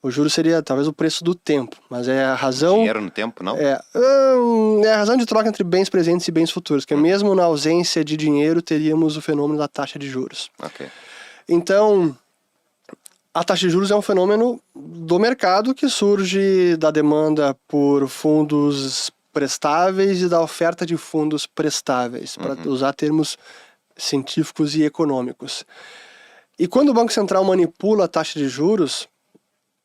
O juro seria talvez o preço do tempo, mas é a razão... Dinheiro no tempo, não? É a razão de troca entre bens presentes e bens futuros, que mesmo na ausência de dinheiro teríamos o fenômeno da taxa de juros. Okay. Então, a taxa de juros é um fenômeno do mercado que surge da demanda por fundos prestáveis e da oferta de fundos prestáveis, para usar termos científicos e econômicos. E quando o Banco Central manipula a taxa de juros,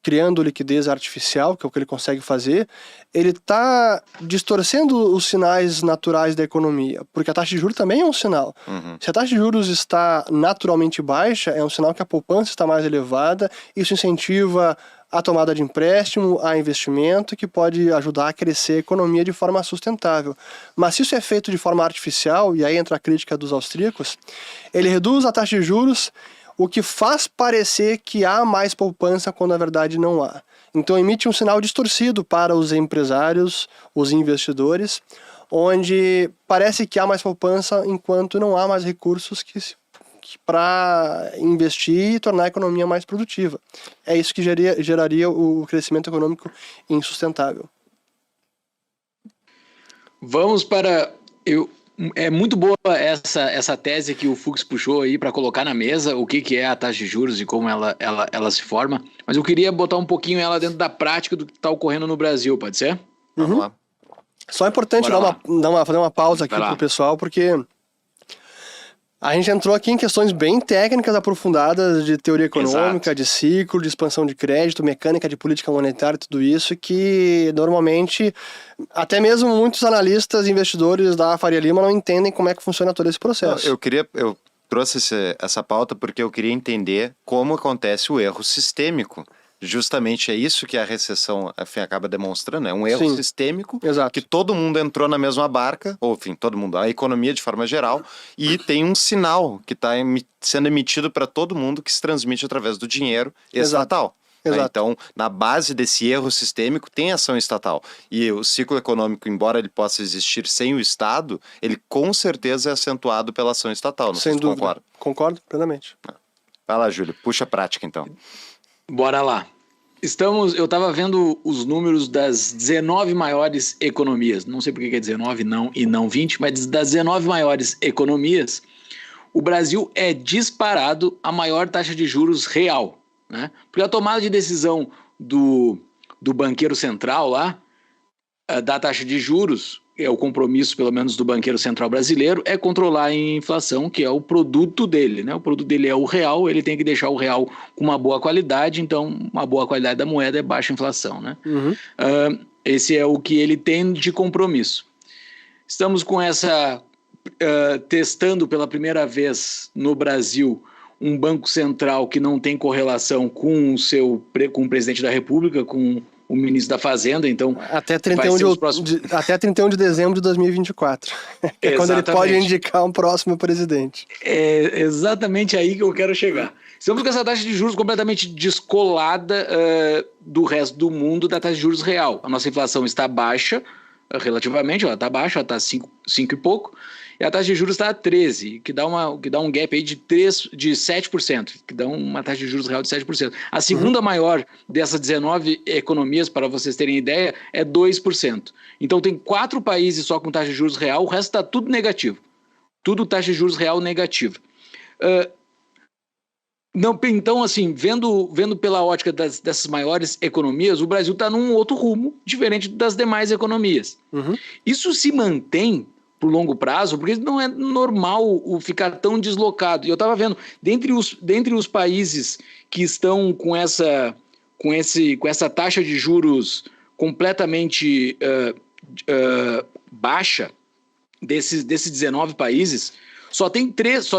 criando liquidez artificial, que é o que ele consegue fazer, ele está distorcendo os sinais naturais da economia, porque a taxa de juros também é um sinal. Se a taxa de juros está naturalmente baixa, é um sinal que a poupança está mais elevada, isso incentiva a tomada de empréstimo, a investimento, que pode ajudar a crescer a economia de forma sustentável. Mas se isso é feito de forma artificial, e aí entra a crítica dos austríacos, ele reduz a taxa de juros, o que faz parecer que há mais poupança quando na verdade não há. Então emite um sinal distorcido para os empresários, os investidores, onde parece que há mais poupança enquanto não há mais recursos para investir e tornar a economia mais produtiva. É isso que geraria o crescimento econômico insustentável. Vamos para... É muito boa essa tese que o Fux puxou aí para colocar na mesa, o que é a taxa de juros e como ela se forma, mas eu queria botar um pouquinho ela dentro da prática do que está ocorrendo no Brasil, pode ser? Vamos lá. Só é importante fazer uma pausa aqui para o pessoal, porque a gente entrou aqui em questões bem técnicas, aprofundadas de teoria econômica, de ciclo, de expansão de crédito, mecânica de política monetária, tudo isso que normalmente, até mesmo muitos analistas e investidores da Faria Lima não entendem como é que funciona todo esse processo. Eu trouxe essa pauta porque eu queria entender como acontece o erro sistêmico. Justamente é isso que a recessão acaba demonstrando, é um erro sistêmico, que todo mundo entrou na mesma barca, ou enfim, todo mundo, a economia de forma geral, e tem um sinal que está sendo emitido para todo mundo que se transmite através do dinheiro estatal. Então, na base desse erro sistêmico tem ação estatal. E o ciclo econômico, embora ele possa existir sem o Estado, ele com certeza é acentuado pela ação estatal. Não sei se concorda. Concordo plenamente. Vai lá, Júlio, puxa a prática então. Bora lá. Eu estava vendo os números das 19 maiores economias. Não sei por que é 19 e não 20, mas das 19 maiores economias, o Brasil é disparado a maior taxa de juros real. Né? Porque a tomada de decisão do banqueiro central lá, da taxa de juros, o compromisso, pelo menos, do banqueiro central brasileiro, é controlar a inflação, que é o produto dele, né? O produto dele é o real, ele tem que deixar o real com uma boa qualidade, então uma boa qualidade da moeda é baixa inflação, né? Esse é o que ele tem de compromisso. Estamos com testando pela primeira vez no Brasil um banco central que não tem correlação com o presidente da República, com o ministro da Fazenda, então até 31 de dezembro de 2024, que é quando ele pode indicar um próximo presidente. É exatamente aí que eu quero chegar. Estamos com essa taxa de juros completamente descolada do resto do mundo da taxa de juros real. A nossa inflação está baixa, relativamente, ela está baixa, ela está 5 e pouco, e a taxa de juros está a 13, que dá um gap aí de 7%, que dá uma taxa de juros real de 7%. A segunda maior dessas 19 economias, para vocês terem ideia, é 2%. Então tem 4 países só com taxa de juros real, o resto está tudo negativo. Tudo taxa de juros real negativa. Então, assim, vendo pela ótica dessas maiores economias, o Brasil está num outro rumo, diferente das demais economias. Isso se mantém por longo prazo, porque não é normal ficar tão deslocado. E eu estava vendo, dentre os países que estão com essa taxa de juros completamente baixa, desses 19 países, só tem três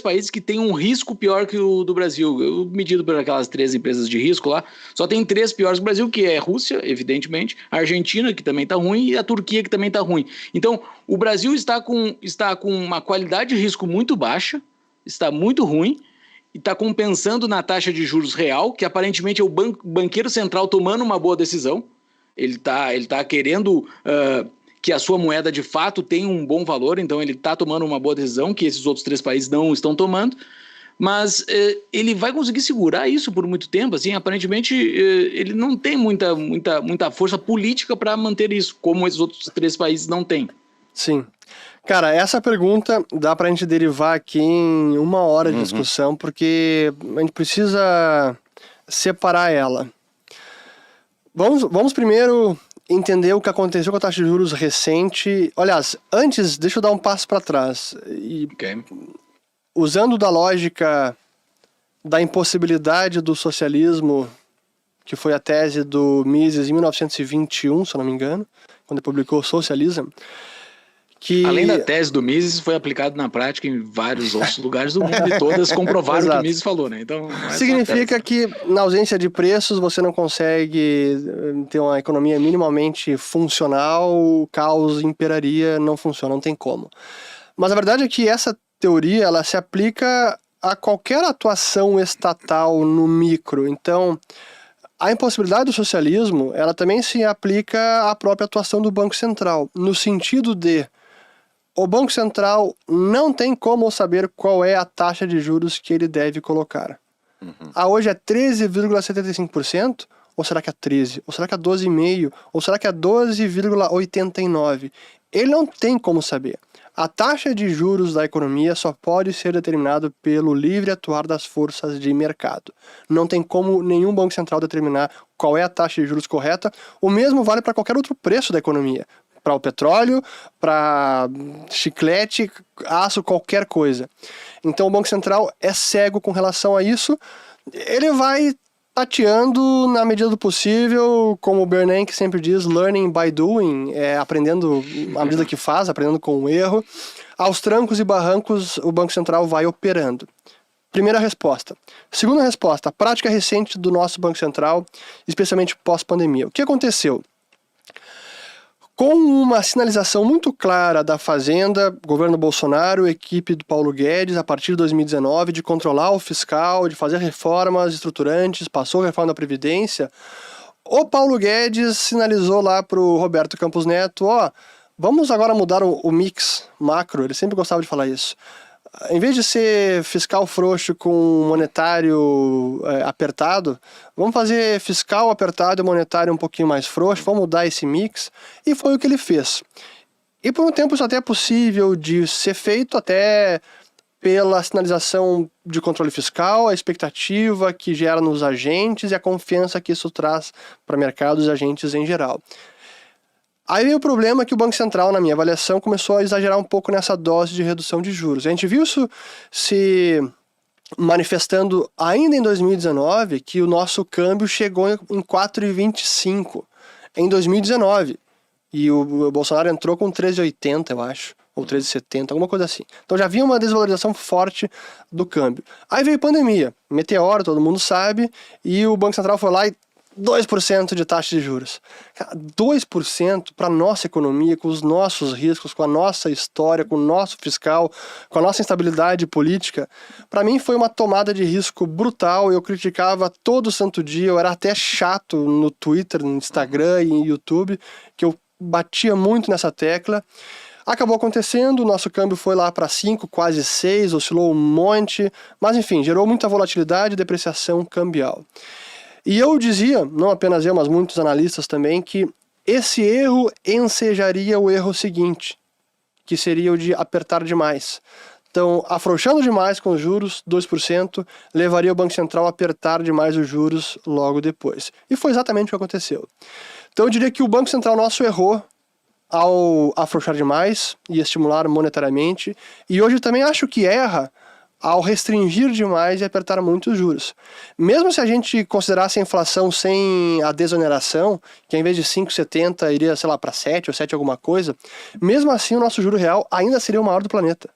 países que têm um risco pior que o do Brasil. Medido por aquelas 3 empresas de risco lá, só tem 3 piores que o Brasil, que é a Rússia, evidentemente, a Argentina, que também está ruim, e a Turquia, que também está ruim. Então, o Brasil está com uma qualidade de risco muito baixa, está muito ruim, e está compensando na taxa de juros real, que aparentemente é o banqueiro central tomando uma boa decisão. Ele tá querendo que a sua moeda de fato tenha um bom valor, então ele está tomando uma boa decisão que esses outros 3 países não estão tomando, mas ele vai conseguir segurar isso por muito tempo. Assim, aparentemente ele não tem muita força política para manter isso, como esses outros 3 países não têm. Sim. Cara, essa pergunta dá para a gente derivar aqui em 1 hora de discussão, porque a gente precisa separar ela. Vamos primeiro entender o que aconteceu com a taxa de juros recente. Aliás, antes, deixa eu dar um passo para trás. Usando da lógica da impossibilidade do socialismo, que foi a tese do Mises em 1921, se eu não me engano, quando ele publicou Socialism, que... Além da tese do Mises, foi aplicado na prática em vários outros lugares do mundo e todas comprovaram o que o Mises falou, né? Então, significa que na ausência de preços você não consegue ter uma economia minimamente funcional, o caos imperaria, não funciona, não tem como. Mas a verdade é que essa teoria ela se aplica a qualquer atuação estatal no micro. Então, a impossibilidade do socialismo ela também se aplica à própria atuação do Banco Central, no sentido de o Banco Central não tem como saber qual é a taxa de juros que ele deve colocar. Hoje é 13,75%? Ou será que é 13%? Ou será que é 12,5%? Ou será que é 12,89%? Ele não tem como saber. A taxa de juros da economia só pode ser determinada pelo livre atuar das forças de mercado. Não tem como nenhum Banco Central determinar qual é a taxa de juros correta. O mesmo vale para qualquer outro preço da economia. Para o petróleo, para chiclete, aço, qualquer coisa. Então o Banco Central é cego com relação a isso. Ele vai tateando na medida do possível, como o Bernanke sempre diz, learning by doing, aprendendo à medida que faz, aprendendo com o erro. Aos trancos e barrancos, o Banco Central vai operando. Primeira resposta. Segunda resposta, a prática recente do nosso Banco Central, especialmente pós-pandemia. O que aconteceu? Com uma sinalização muito clara da Fazenda, governo Bolsonaro, equipe do Paulo Guedes, a partir de 2019, de controlar o fiscal, de fazer reformas estruturantes, passou a reforma da Previdência, o Paulo Guedes sinalizou lá para o Roberto Campos Neto, vamos agora mudar o mix macro, ele sempre gostava de falar isso. Em vez de ser fiscal frouxo com monetário apertado, vamos fazer fiscal apertado e monetário um pouquinho mais frouxo, vamos mudar esse mix, e foi o que ele fez. E por um tempo isso até é possível de ser feito, até pela sinalização de controle fiscal, a expectativa que gera nos agentes e a confiança que isso traz para mercados e agentes em geral. Aí veio o problema que o Banco Central, na minha avaliação, começou a exagerar um pouco nessa dose de redução de juros. A gente viu isso se manifestando ainda em 2019, que o nosso câmbio chegou em 4,25 em 2019. E o Bolsonaro entrou com 13,80, eu acho, ou 13,70, alguma coisa assim. Então já havia uma desvalorização forte do câmbio. Aí veio a pandemia, meteoro, todo mundo sabe, e o Banco Central foi lá e 2% de taxa de juros. 2% para a nossa economia, com os nossos riscos, com a nossa história, com o nosso fiscal, com a nossa instabilidade política, para mim foi uma tomada de risco brutal. Eu criticava todo santo dia, eu era até chato no Twitter, no Instagram e no YouTube, que eu batia muito nessa tecla. Acabou acontecendo, o nosso câmbio foi lá para 5, quase 6, oscilou um monte, mas enfim, gerou muita volatilidade e depreciação cambial. E eu dizia, não apenas eu, mas muitos analistas também, que esse erro ensejaria o erro seguinte, que seria o de apertar demais. Então, afrouxando demais com os juros, 2%, levaria o Banco Central a apertar demais os juros logo depois. E foi exatamente o que aconteceu. Então, eu diria que o Banco Central nosso errou ao afrouxar demais e estimular monetariamente, e hoje também acho que erra ao restringir demais e apertar muito os juros. Mesmo se a gente considerasse a inflação sem a desoneração, que em vez de 5,70 iria, sei lá, para 7 ou 7 alguma coisa, mesmo assim o nosso juro real ainda seria o maior do planeta.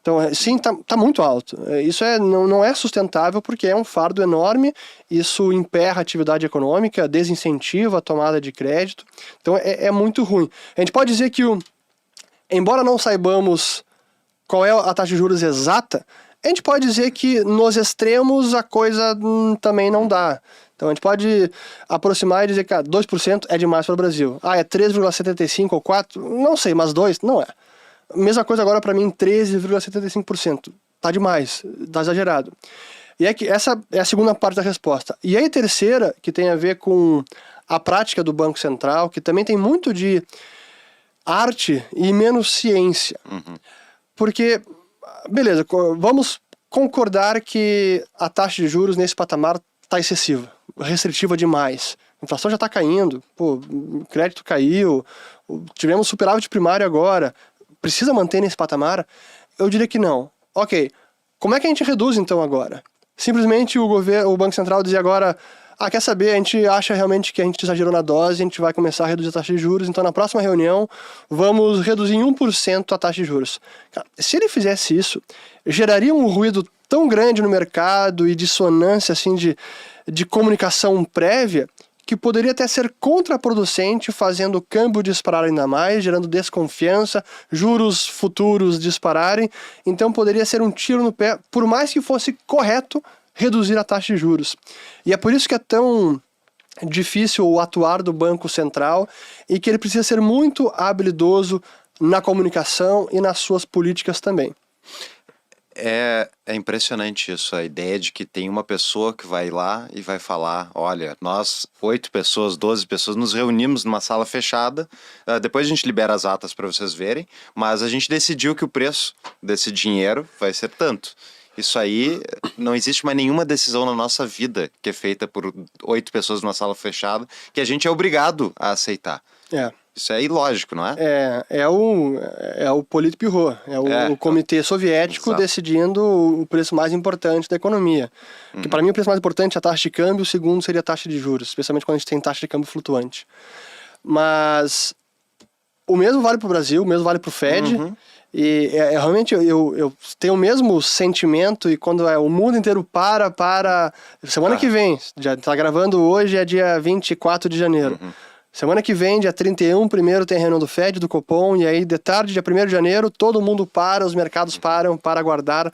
Então, sim, tá muito alto. Isso não é sustentável porque é um fardo enorme, isso emperra a atividade econômica, desincentiva a tomada de crédito, então é muito ruim. A gente pode dizer que, embora não saibamos qual é a taxa de juros exata, a gente pode dizer que nos extremos a coisa também não dá. Então a gente pode aproximar e dizer que 2% é demais para o Brasil. É 3,75 ou 4? Não sei, mas 2 não é. Mesma coisa agora para mim, 13,75%. Tá demais, tá exagerado. E essa é a segunda parte da resposta. E aí a terceira, que tem a ver com a prática do Banco Central, que também tem muito de arte e menos ciência. Porque, beleza, vamos concordar que a taxa de juros nesse patamar está excessiva, restritiva demais. A inflação já está caindo, o crédito caiu, tivemos superávit primário agora. Precisa manter nesse patamar? Eu diria que não. Ok, como é que a gente reduz então agora? Simplesmente o Banco Central dizia agora, quer saber, a gente acha realmente que a gente exagerou na dose, a gente vai começar a reduzir a taxa de juros, então na próxima reunião vamos reduzir em 1% a taxa de juros. Se ele fizesse isso, geraria um ruído tão grande no mercado e dissonância assim, de comunicação prévia, que poderia até ser contraproducente, fazendo o câmbio disparar ainda mais, gerando desconfiança, juros futuros dispararem. Então poderia ser um tiro no pé, por mais que fosse correto reduzir a taxa de juros. E é por isso que é tão difícil o atuar do Banco Central e que ele precisa ser muito habilidoso na comunicação e nas suas políticas também. É impressionante isso, a ideia de que tem uma pessoa que vai lá e vai falar, olha, nós 8 pessoas, 12 pessoas nos reunimos numa sala fechada, depois a gente libera as atas para vocês verem, mas a gente decidiu que o preço desse dinheiro vai ser tanto. Isso aí, não existe mais nenhuma decisão na nossa vida que é feita por 8 pessoas numa sala fechada que a gente é obrigado a aceitar. Isso é ilógico, não é? É o Politburo, o comitê soviético decidindo o preço mais importante da economia. Que para mim o preço mais importante é a taxa de câmbio, o segundo seria a taxa de juros, especialmente quando a gente tem taxa de câmbio flutuante. Mas o mesmo vale para o Brasil, o mesmo vale para o Fed, e realmente eu tenho o mesmo sentimento, e quando o mundo inteiro para semana que vem, já está gravando hoje, é dia 24 de janeiro. Semana que vem, dia 31, primeiro tem a reunião do Fed, do Copom, e aí de tarde, dia 1º de janeiro, todo mundo para, os mercados param para aguardar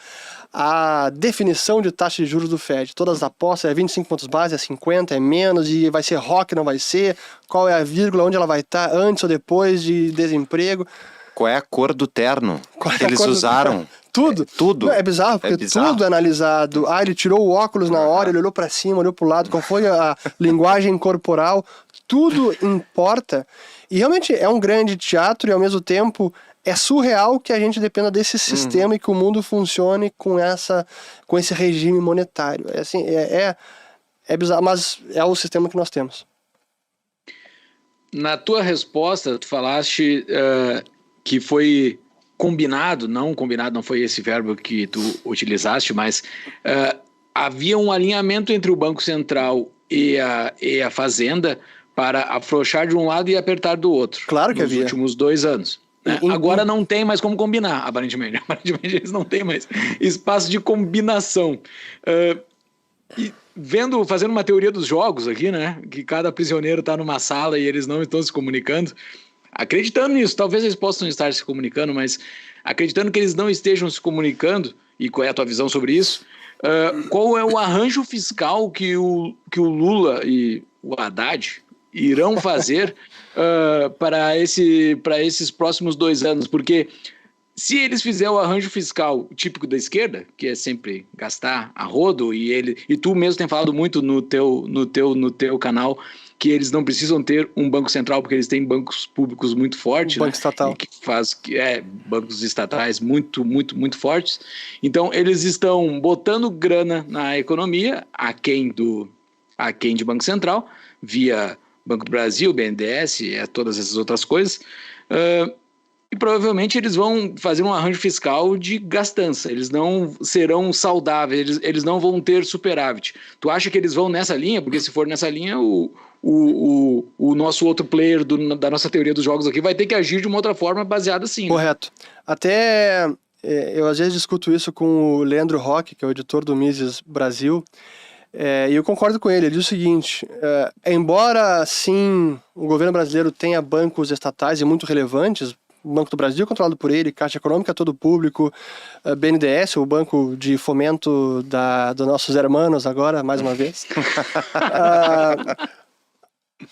a definição de taxa de juros do Fed. Todas as apostas, 25 pontos base, 50, é menos, e vai ser ROC, não vai ser, qual é a vírgula, onde ela vai estar, antes ou depois de desemprego. Qual é a cor do terno que eles usaram? Tudo. Tudo. Não, é bizarro, porque tudo é analisado. Ele tirou o óculos na hora, ele olhou para cima, olhou para o lado, qual foi a linguagem corporal, tudo importa. E realmente é um grande teatro e ao mesmo tempo é surreal que a gente dependa desse sistema e que o mundo funcione com esse regime monetário. É bizarro, mas é o sistema que nós temos. Na tua resposta, tu falaste que foi combinado, não foi esse verbo que tu utilizaste, mas havia um alinhamento entre o Banco Central e a Fazenda para afrouxar de um lado e apertar do outro. Claro que nos havia. últimos 2 anos. Né? Agora não tem mais como combinar, aparentemente. Aparentemente eles não têm mais espaço de combinação. fazendo uma teoria dos jogos aqui, né? Que cada prisioneiro está numa sala e eles não estão se comunicando. Acreditando nisso, talvez eles possam estar se comunicando, mas acreditando que eles não estejam se comunicando, e qual é a tua visão sobre isso? Qual é o arranjo fiscal que o Lula e o Haddad irão fazer para esses próximos 2 anos? Porque se eles fizerem o arranjo fiscal típico da esquerda, que é sempre gastar a rodo, e tu mesmo tem falado muito no teu canal que eles não precisam ter um banco central porque eles têm bancos públicos muito fortes, banco estatal, bancos estatais muito, muito, muito fortes. Então eles estão botando grana na economia aquém de Banco Central, via Banco do Brasil, BNDES, todas essas outras coisas. E provavelmente eles vão fazer um arranjo fiscal de gastança, eles não serão saudáveis, eles não vão ter superávit. Tu acha que eles vão nessa linha? Porque se for nessa linha, o nosso outro player da nossa teoria dos jogos aqui vai ter que agir de uma outra forma baseada assim. Correto. Até eu às vezes discuto isso com o Leandro Roque, que é o editor do Mises Brasil, e eu concordo com ele. Ele diz o seguinte: embora sim o governo brasileiro tenha bancos estatais e muito relevantes, o Banco do Brasil controlado por ele, Caixa Econômica todo público, BNDES, o banco de fomento dos nossos hermanos agora, mais uma vez.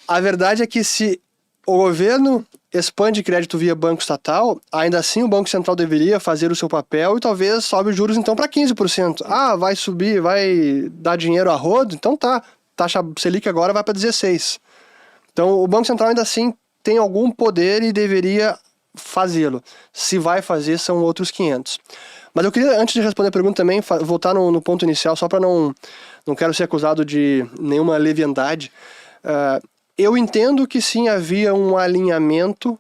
A verdade é que se o governo expande crédito via banco estatal, ainda assim o Banco Central deveria fazer o seu papel e talvez sobe os juros então para 15%. Vai subir, vai dar dinheiro a rodo? Então tá, taxa Selic agora vai para 16%. Então o Banco Central ainda assim tem algum poder e deveria fazê-lo. Se vai fazer, são outros 500. Mas eu queria, antes de responder a pergunta também, voltar no ponto inicial, só para não quero ser acusado de nenhuma leviandade. Eu entendo que sim, havia um alinhamento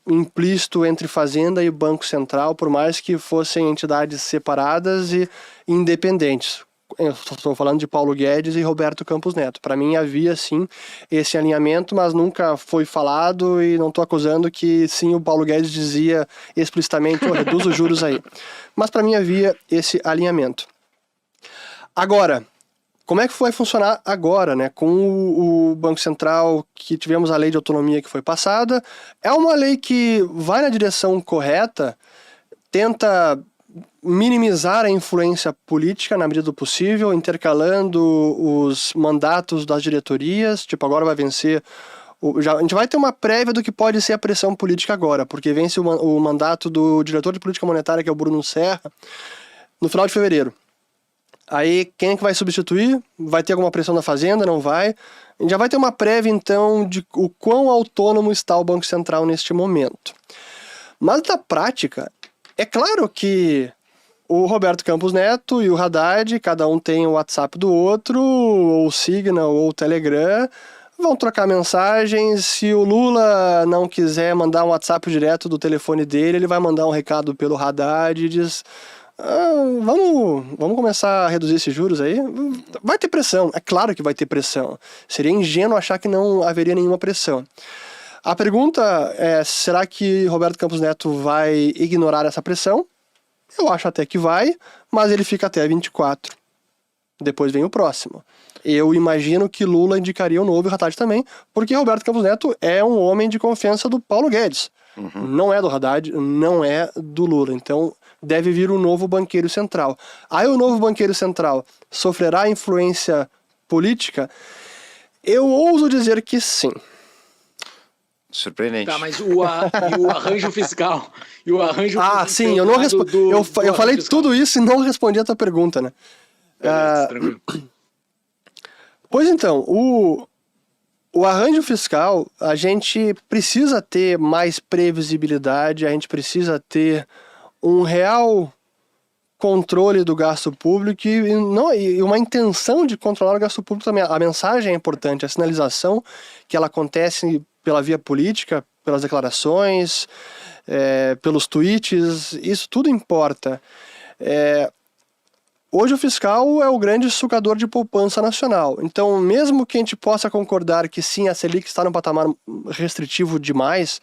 implícito entre Fazenda e Banco Central, por mais que fossem entidades separadas e independentes. Eu estou falando de Paulo Guedes e Roberto Campos Neto. Para mim havia sim esse alinhamento, mas nunca foi falado, e não estou acusando que sim o Paulo Guedes dizia explicitamente: reduz os juros aí. Mas para mim havia esse alinhamento. Agora, como é que vai funcionar agora, né? Com o Banco Central, que tivemos a lei de autonomia que foi passada, é uma lei que vai na direção correta, tenta minimizar a influência política na medida do possível, intercalando os mandatos das diretorias. Tipo, agora vai vencer... a gente vai ter uma prévia do que pode ser a pressão política agora, porque vence o mandato do diretor de política monetária, que é o Bruno Serra, no final de fevereiro. Aí, quem é que vai substituir? Vai ter alguma pressão na Fazenda? Não vai? A gente já vai ter uma prévia, então, de o quão autônomo está o Banco Central neste momento. Mas, na prática, é claro que o Roberto Campos Neto e o Haddad, cada um tem o WhatsApp do outro, ou o Signal, ou o Telegram, vão trocar mensagens. Se o Lula não quiser mandar um WhatsApp direto do telefone dele, ele vai mandar um recado pelo Haddad e diz: vamos começar a reduzir esses juros aí? Vai ter pressão, é claro que vai ter pressão. Seria ingênuo achar que não haveria nenhuma pressão. A pergunta é: será que Roberto Campos Neto vai ignorar essa pressão? Eu acho até que vai, mas ele fica até 24. Depois vem o próximo. Eu imagino que Lula indicaria o novo e o Haddad também, porque Roberto Campos Neto é um homem de confiança do Paulo Guedes. Não é do Haddad, não é do Lula. Então deve vir um novo banqueiro central. Aí o novo banqueiro central sofrerá influência política? Eu ouso dizer que sim. Surpreendente. Tá, mas o arranjo fiscal. E o arranjo sim, eu não respondi. Eu falei fiscal. Tudo isso e não respondi a tua pergunta, né? Tranquilo. Pois então, o arranjo fiscal, a gente precisa ter mais previsibilidade, a gente precisa ter um real controle do gasto público e uma intenção de controlar o gasto público também. A mensagem é importante, a sinalização que ela acontece pela via política, pelas declarações, pelos tweets, isso tudo importa. Hoje o fiscal é o grande sugador de poupança nacional. Então, mesmo que a gente possa concordar que sim, a Selic está num patamar restritivo demais,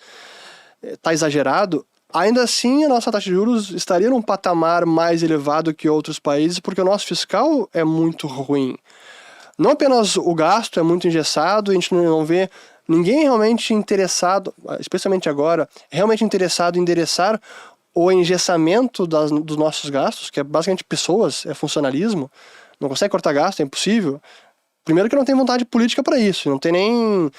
está exagerado, ainda assim a nossa taxa de juros estaria num patamar mais elevado que outros países, porque o nosso fiscal é muito ruim. não apenas o gasto é muito engessado, a gente não vê ninguém realmente interessado, especialmente agora, realmente interessado em endereçar o engessamento dos nossos gastos, que é basicamente pessoas, é funcionalismo, não consegue cortar gasto, é impossível. Primeiro que não tem vontade política para isso, não tem nem...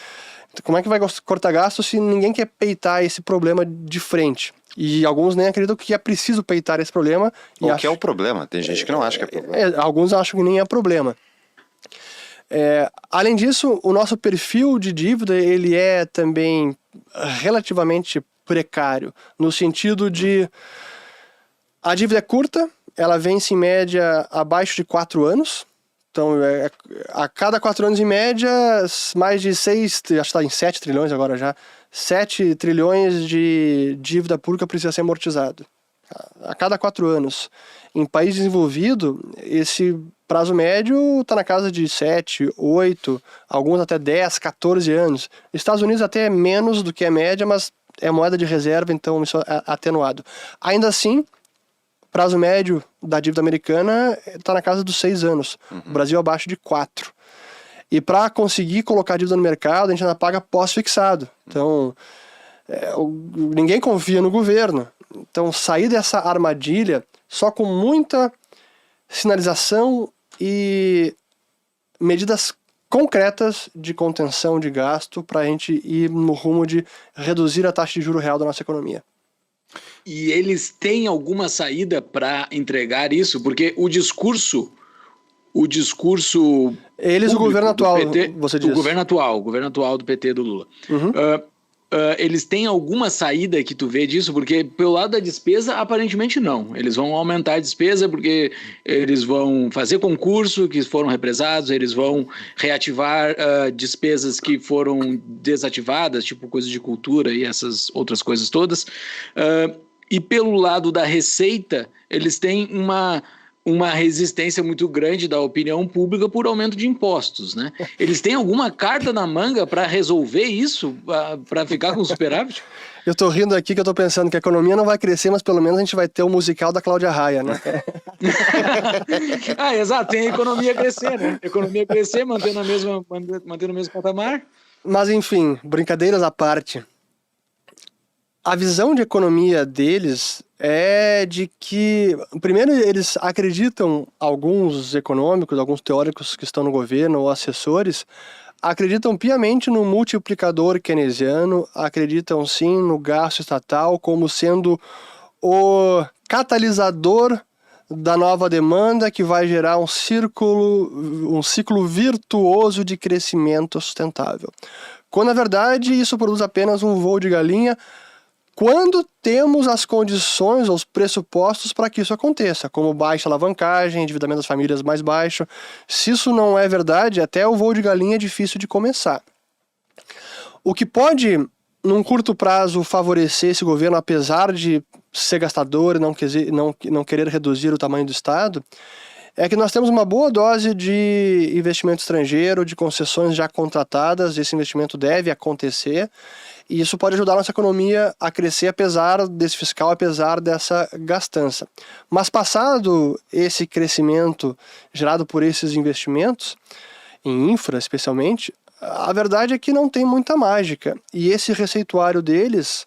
Como é que vai cortar gasto se ninguém quer peitar esse problema de frente? E alguns nem acreditam que é preciso peitar esse problema. O que é o problema? Tem gente que não acha que é problema. Alguns acham que nem é problema. Além disso, o nosso perfil de dívida ele é também relativamente precário, no sentido de a dívida é curta, ela vence em média abaixo de 4 anos, então a cada 4 anos em média, mais de 6, acho que está em 7 trilhões agora já, 7 trilhões de dívida pública precisa ser amortizado. A cada 4 anos. Em país desenvolvido, esse prazo médio está na casa de 7, 8, alguns até 10, 14 anos. Estados Unidos até é menos do que a média, mas é moeda de reserva, então isso é atenuado. Ainda assim, prazo médio da dívida americana está na casa dos 6 anos. O Brasil abaixo de 4. E para conseguir colocar a dívida no mercado, a gente ainda paga pós-fixado. Então, ninguém confia no governo. Então, sair dessa armadilha só com muita sinalização e medidas concretas de contenção de gasto para a gente ir no rumo de reduzir a taxa de juros real da nossa economia. E eles têm alguma saída para entregar isso? Porque o discurso eles, o governo atual, PT, você diz. O governo atual do PT do Lula. Eles têm alguma saída que tu vê disso? Porque pelo lado da despesa, aparentemente não. Eles vão aumentar a despesa porque eles vão fazer concurso que foram represados, eles vão reativar despesas que foram desativadas, tipo coisas de cultura e essas outras coisas todas. E pelo lado da receita, eles têm uma resistência muito grande da opinião pública por aumento de impostos, né? Eles têm alguma carta na manga para resolver isso, para ficar com superávit? Eu tô rindo aqui que eu tô pensando que a economia não vai crescer, mas pelo menos a gente vai ter o musical da Cláudia Raia, né? Exato, tem a economia crescer, né? A economia crescer, mantendo o mesmo patamar. Mas enfim, brincadeiras à parte. A visão de economia deles é de que, primeiro, eles acreditam, alguns econômicos, alguns teóricos que estão no governo ou assessores, acreditam piamente no multiplicador keynesiano, acreditam sim no gasto estatal como sendo o catalisador da nova demanda que vai gerar um ciclo virtuoso de crescimento sustentável. Quando, na verdade, isso produz apenas um voo de galinha quando temos as condições, os pressupostos para que isso aconteça, como baixa alavancagem, endividamento das famílias mais baixo. Se isso não é verdade, até o voo de galinha é difícil de começar. O que pode, num curto prazo, favorecer esse governo, apesar de ser gastador e não querer reduzir o tamanho do Estado, é que nós temos uma boa dose de investimento estrangeiro, de concessões já contratadas, esse investimento deve acontecer, e isso pode ajudar a nossa economia a crescer apesar desse fiscal, apesar dessa gastança. Mas passado esse crescimento gerado por esses investimentos, em infra especialmente, a verdade é que não tem muita mágica. E esse receituário deles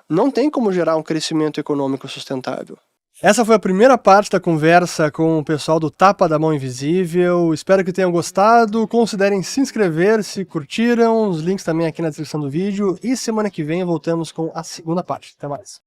não tem como gerar um crescimento econômico sustentável. Essa foi a primeira parte da conversa com o pessoal do Tapa da Mão Invisível. Espero que tenham gostado. Considerem se inscrever se curtiram. Os links também aqui na descrição do vídeo. E semana que vem voltamos com a segunda parte. Até mais.